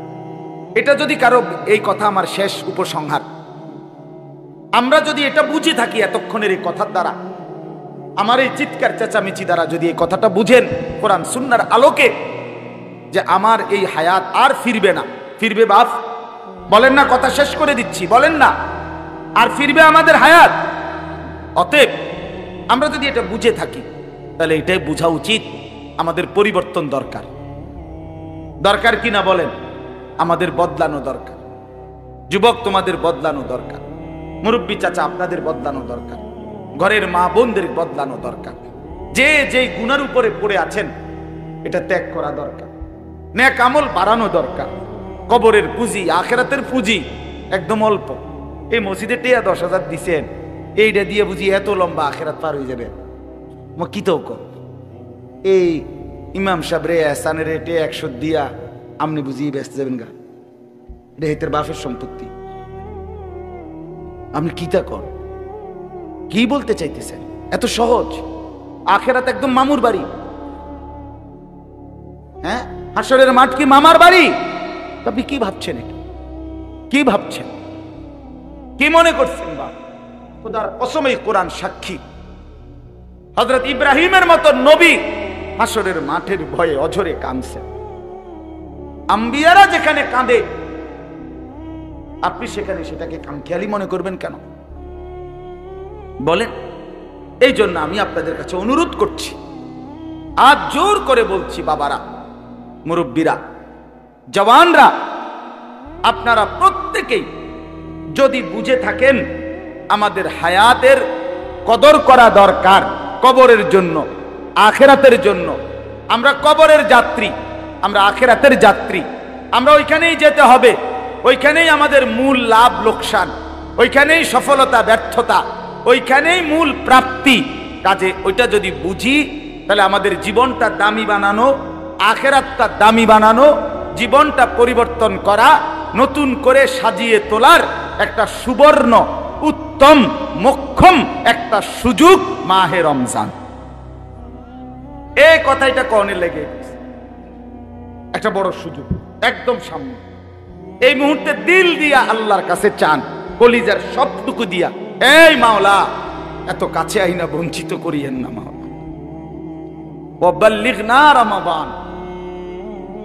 এটা যদি কারো, এই কথা আমার শেষ উপসংহার, আমরা যদি এটা বুঝে থাকি এতক্ষণের এই কথার দ্বারা, আমার এই চিৎকার চেঁচামেচি দ্বারা যদি এই কথাটা বুঝেন কোরআন সুন্নাহর আলোকে, যে আমার এই হায়াত আর ফিরবে না। ফিরবে বাপ? বলেন না, কথা শেষ করে দিচ্ছি, বলেন না আর ফিরবে আমাদের হায়াত? অতএব আমরা যদি এটা বুঝে থাকি, তাহলে এটাই বোঝা উচিত আমাদের পরিবর্তন দরকার। দরকার কিনা বলেন? আমাদের বদলানো দরকার। যুবক, তোমাদের বদলানো দরকার। মুরব্বী চাচা, আপনাদের বদলানো দরকার। ঘরের মা বোনদের বদলানো দরকার। যে যেই গুনার উপরে পড়ে আছেন, এটা ত্যাগ করা দরকার। নেক আমল বাড়ানো দরকার। কবরের পুঁজি, আখেরাতের পুঁজি একদম অল্প। এই মসজিদে টিয়া 10,000 দিছেন, এইটা দিয়ে বুঝি এত লম্বা আখেরাত পার হয়ে যাবে? কি তো এই ইমাম সাহেব রে এহসানের রেটে 100 দিয়া আপনি বুঝিয়ে ব্যস্ত যাবেন গা? এটা হেতের বাপের সম্পত্তি। আপনি কি তা কর, কি বলতে চাইতেছেন? এত সহজ? আখেরাত একদম মামুর বাড়ি। হ্যাঁ, হাসরের মাঠ কি মামার বাড়ি? আপনি কি ভাবছেন? এটা কি ভাবছেন? কি মনে করছেন? বা খোদার কসম, এই কোরআন সাক্ষী, হযরত ইব্রাহিমের মতো নবী হাসরের মাঠের ভয়ে অঝরে কাঁদছেন। আম্বিয়ারা যেখানে কাঁদে, আপনি সেখানে সেটাকে কামখেয়ালি মনে করবেন কেন? বলেন। এই জন্য আমি আপনাদের কাছে অনুরোধ করছি, আজ জোর করে বলছি, বাবারা, মুরব্বীরা, জওয়ানরা, আপনারা প্রত্যেকেই যদি বুঝে থাকেন আমাদের হায়াতের কদর করা দরকার, কবরের জন্য, আখেরাতের জন্য। আমরা কবরের যাত্রী, আমরা আখেরাতের যাত্রী। আমরা ওইখানেই যেতে হবে, ওইখানেই আমাদের মূল লাভ লোকসান, ওইখানেই সফলতা ব্যর্থতা, ওইখানেই মূল প্রাপ্তি। কাজে ওইটা যদি বুঝি, তাহলে আমাদের জীবনটা দামি বানানো, আখেরাতটা দামি বানানো, জীবনটা পরিবর্তন করা, নতুন করে সাজিয়ে তোলার একটা সুবর্ণ উত্তম মোক্ষম একটা সুযোগ মাহে রমজান। এই কথাটা কনে লেগে গেছে, একটা বড় সুযোগ একদম সামনে। এই মুহূর্তে দিল দিয়া আল্লাহর কাছে চান, কলিজার সবটুকু দিয়া, এই মাওলা এত কাছে আইনা বঞ্চিত করিয়েন না মাওলা, ওয়াবাল্লিগনা রমাদান,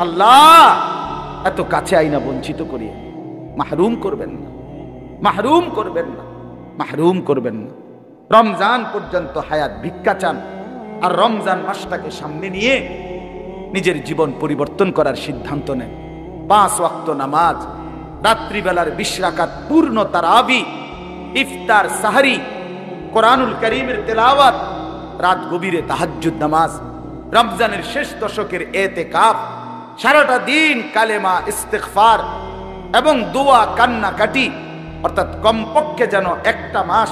আল্লাহ এত কাছে আইনা বঞ্চিত করিয়েন, মাহরুম করবেন না, মাহরুম করবেন না, মাহরুম করবেন না। রমজান পর্যন্ত হায়াত ভিক্ষা চান, আর রমজান মাসটাকে সামনে নিয়ে নিজের জীবন পরিবর্তন করার সিদ্ধান্ত নেন। 5 ওয়াক্ত নামাজ, রাত্রিবেলার 20 রাকাত পূর্ণ তারাবি, ইফতার সাহরি, কোরআনুল কারীমের তেলাওয়াত, রাত গভীরে তাহাজ্জুদ নামাজ, রমজানের শেষ দশকের এতেকাফ, সারাটা দিন কালেমা, ইস্তিগফার এবং দোয়া, কান্নাকাটি, অর্থাৎ কমপক্ষে যেন একটা মাস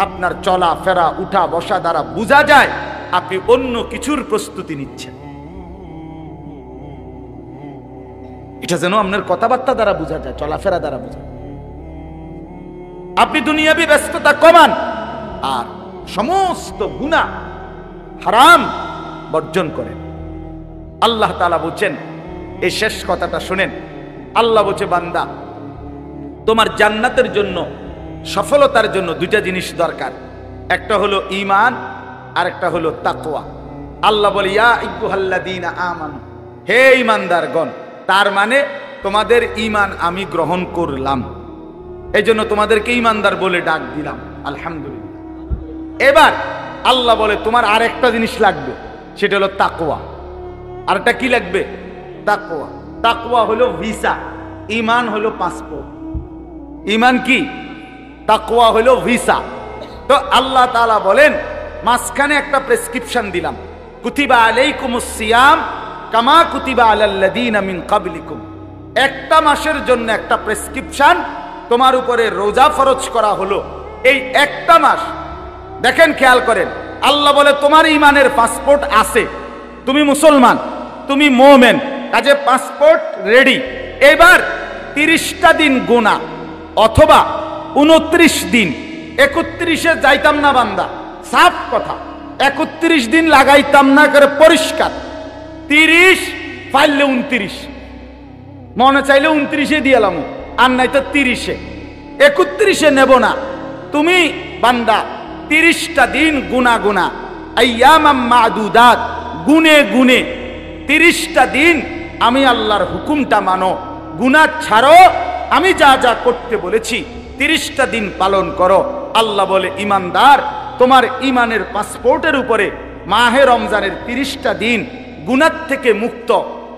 আপনার চলা ফেরা উঠা বসা দ্বারা বোঝা যায় আপনি অন্য কিছুর প্রস্তুতি নিচ্ছেন। এটা যেন আপনার কথাবার্তা দ্বারা বোঝা যায়, চলাফেরা দ্বারা বোঝা যায়। আপনি দুনিয়াবি ব্যস্ততা কমান, আর সমস্ত গুনাহ হারাম বর্জন করেন। আল্লাহ তাআলা বলছেন, এই শেষ কথাটা শুনেন, আল্লাহ বলছে, বান্দা তোমার জান্নাতের জন্য, সফলতার জন্য 2টা জিনিস দরকার, একটা হলো ঈমান আর একটা হলো তাকওয়া। আল্লাহ বলে, ইয়া আইয়ুহাল্লাযীনা আমানু, হে ঈমানদারগণ, তার মানে তোমাদের ঈমান আমি গ্রহণ করলাম, এই জন্য তোমাদেরকে ঈমানদার বলে ডাক দিলাম, আলহামদুলিল্লাহ। এবার আল্লাহ বলে, তোমার আর একটা জিনিস লাগবে, সেটা হলো তাকওয়া। আর এটা কি লাগবে? তাকওয়া। তাকওয়া হলো ভিসা, ঈমান হলো পাসপোর্ট। ঈমান কি? তাকওয়া হলো ভিসা। তো আল্লাহ তাআলা বলেন, মাঝখানে একটা প্রেসক্রিপশন দিলাম, কুতিবা আলাইকুমুস সিয়াম কামা কুতিবা আলাল্লাযীনা মিন ক্বাবলিকুম। একটা মাসের জন্য একটা প্রেসক্রিপশন তোমার উপরে রোজা ফরজ করা হলো, এই একটা মাস। দেখেন, খেয়াল করেন, আল্লাহ বলে তোমার ঈমানের পাসপোর্ট আছে, তুমি মুসলমান, তুমি মুমিন, কাজে পাসপোর্ট রেডি। এবার 30টা দিন গোনা, অথবা 29 দিন, 31-এ যাইতাম না বান্দা, সাফ কথা, 31 দিন লাগাইতাম না করে পরিষ্কার, 30 ফাইলে 29, মনে চাইলে 29-এ দিয়ালাম, আর নাই তো 30-এ, 31-এ নেব না। তুমি বান্দা 30টা দিন গুনা গুনা, আইয়ামাম মাদুদাত, গুনে গুনে 30টা দিন আমি আল্লাহর হুকুমটা মানো, গুনাহ ছাড়ো, আমি যা যা করতে বলেছি 30টা দিন পালন করো। আল্লাহ বলে, ঈমানদার, তোমার ঈমানের পাসপোর্টের উপরে মাহে রমজানের 30টা দিন গুনাহ থেকে মুক্ত,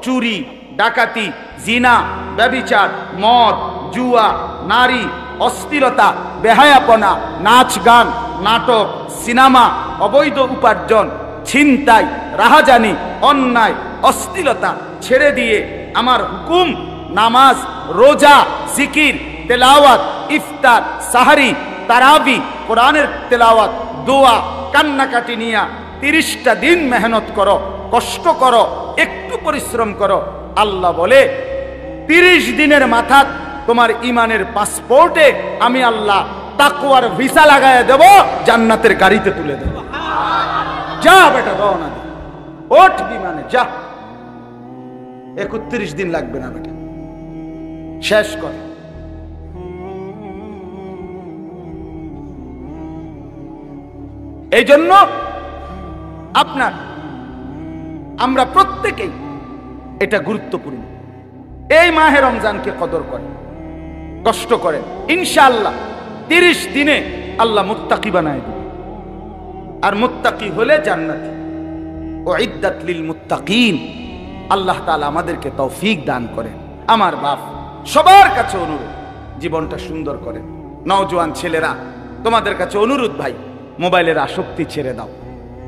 চুরি, ডাকাতি, জিনা, ব্যভিচার, মদ, জুয়া, নারী, অশ্লীলতা, বেহায়াপনা, নাচ গান, নাটক, সিনেমা, অবৈধ উপার্জন, ছিনতাই, রাহাজানি, অন্যায়, অশ্লীলতা ছেড়ে দিয়ে আমার হুকুম, নামাজ, রোজা, জিকির, তেলাওয়াত, ইফতার, সাহারি, তারাবি, কোরআনের তেলাওয়াত, দোয়া, কান্নাকাটি নিয়া 30টা দিন মেহনত করো, কষ্ট করো, একটু পরিশ্রম করো। আল্লাহ বলে, 30 দিনের মাথা তোমার ঈমানের পাসপোর্টে আমি আল্লাহ তাকওয়ার ভিসা লাগায় দেব, জান্নাতের গাড়িতে তুলে দেব। যা বেটা, রওনা দে, ওঠ বিমানে যা, 31 দিন লাগবে না বেটা, শেষ কর। এই জন্য আপনার, আমরা প্রত্যেকেই এটা গুরুত্বপূর্ণ, এই মাহে রমজানকে কদর করেন, কষ্ট করেন, ইনশাআল্লাহ 30 দিনে আল্লাহ মুত্তাকি বানায় দিবে। আর মুত্তাকি হলে জান্নাতি, উইদ্দাত লিল মুত্তাকিন। আল্লাহ তাআলা আমাদেরকে তৌফিক দান করেন। আমার বাপ, সবার কাছে অনুরোধ, জীবনটা সুন্দর করেন। নওজোয়ান ছেলেরা, তোমাদের কাছে অনুরোধ ভাই, মোবাইলের আসক্তি ছেড়ে দাও,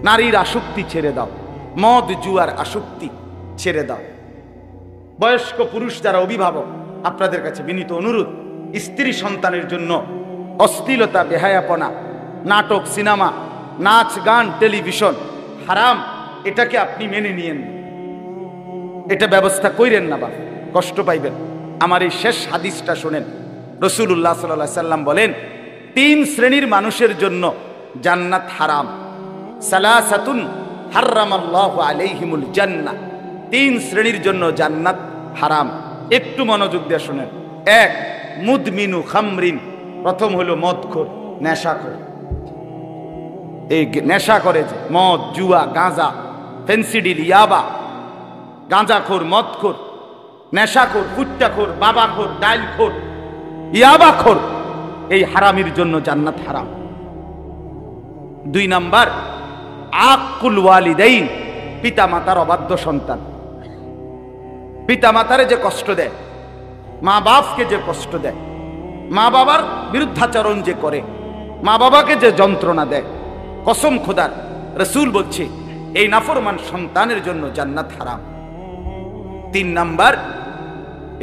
নারীর আসক্তি ছেড়ে দাও, মদ জুয়ার আসক্তি ছেড়ে দাও। বয়স্ক পুরুষ যারা অভিভাবক, আপনাদের কাছে বিনীত অনুরোধ, স্ত্রী সন্তানের জন্য অশ্লীলতা, বেহায়াপনা, নাটক, সিনেমা, নাচ গান, টেলিভিশন হারাম, এটাকে আপনি মেনে নিয়েন, এটা ব্যবস্থা কইরেন না বাপ, কষ্ট পাইবেন। আমার এই শেষ হাদিসটা শোনেন। রাসূলুল্লাহ সাল্লাল্লাহু আলাইহি সাল্লাম বলেন, 3 শ্রেণীর মানুষের জন্য জান্নাত হারাম। সালাসাতুন হারামাল্লাহু আলাইহিমুল জান্নাহ, 3 শ্রেণীর জন্য জান্নাত হারাম। একটু মনোযোগ দিয়ে শুনেন। 1, মুদমিনু খামরিন, প্রথম হলো মদখোর, নেশাখোর। এই নেশা করে যে মদ, জুয়া, গাঁজা, ফেন্সিডিল, ইয়াবা, গাঁজাখোর, মদখোর, নেশাখোর, ফুট্টাখোর, বাবাখোর, ডাইলখোর, ইয়াবাখোর, এই হারামির জন্য জান্নাত হারাম। 2 নাম্বার, আকুল ওয়ালিদাইন, পিতা মাতার অবাধ্য সন্তান। পিতা মাতারে যে কষ্ট দেয়, মা বাপকে যে কষ্ট দেয়, মা বাবার বিরুদ্ধাচরণ যে করে, মা বাবাকে যে যন্ত্রণা দেয়, কসম খোদার, রাসূল বলছে এই নাফরমান সন্তানের জন্য জান্নাত হারাম। 3 নাম্বার,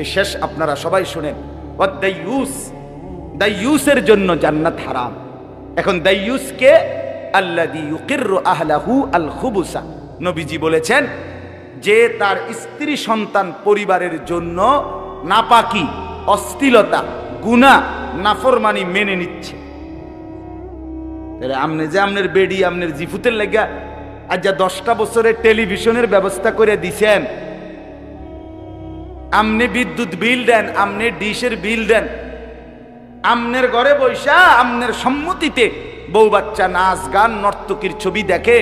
এই শেষ আপনারা সবাই শুনেন, ওয়াদাইয়ুস, দাইয়ুসের জন্য জান্নাত হারাম। এখন দাইয়ুস কে? আল্লাযী ইউকিররু আহলাহু আল খুবুসা। নবীজি বলেছেন যে তার স্ত্রী সন্তান পরিবারের জন্য নাপাকি, অশ্লীলতা, গুনাহ, নাফরমানি মেনে নিচ্ছে। আমনে যে আমনের বেডি, আমনের জিফুতের লাগা আজ 10টা বছরের টেলিভিশনের ব্যবস্থা করে দিছেন, আমনে বিদ্যুৎ বিল দেন, আমনে ডিশের বিল দেন, আমনের ঘরে বৈশা আমনের সম্মতিতে বউ বাচ্চা নাচ গান নর্তকীর ছবি দেখে,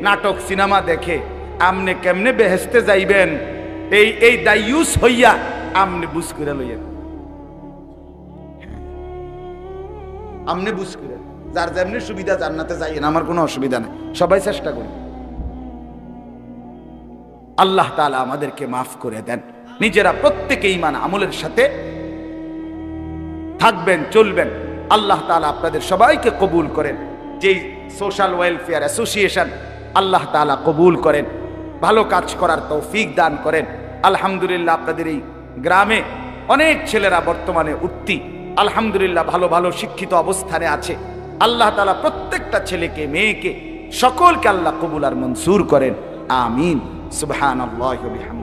নাটক সিনেমা দেখে, আমনে কেমনে বেহেশতে যাইবেন? এই দাইয়ুস হইয়া আমনে বুঝ করে লইয়েন, আমনে বুঝ করে, যার যেমনি সুবিধা জান্নাতে যাইয়েন, আমার কোনো অসুবিধা নেই, সবাই চেষ্টা করি। আল্লাহ তাআলা আমাদেরকে মাফ করে দেন। নিজেরা প্রত্যেকে ঈমান আমলের সাথে থাকবেন, চলবেন। আল্লাহ তাআলা আপনাদের সবাইকে কবুল করেন। যেই সোশ্যাল ওয়েলফেয়ার অ্যাসোসিয়েশন, আল্লাহ তাআলা কবুল করেন, ভালো কাজ করার তৌফিক দান করেন। আলহামদুলিল্লাহ, আপনাদের এই গ্রামে অনেক ছেলেরা বর্তমানে উঠতি, আলহামদুলিল্লাহ ভালো ভালো শিক্ষিত অবস্থানে আছে। আল্লাহ তাআলা প্রত্যেকটা ছেলেকে, মেয়েকে, সকলকে আল্লাহ কবুল আর মনসুর করেন। আমিন। সুবহানাল্লাহি ওয়া বিহামদিহি।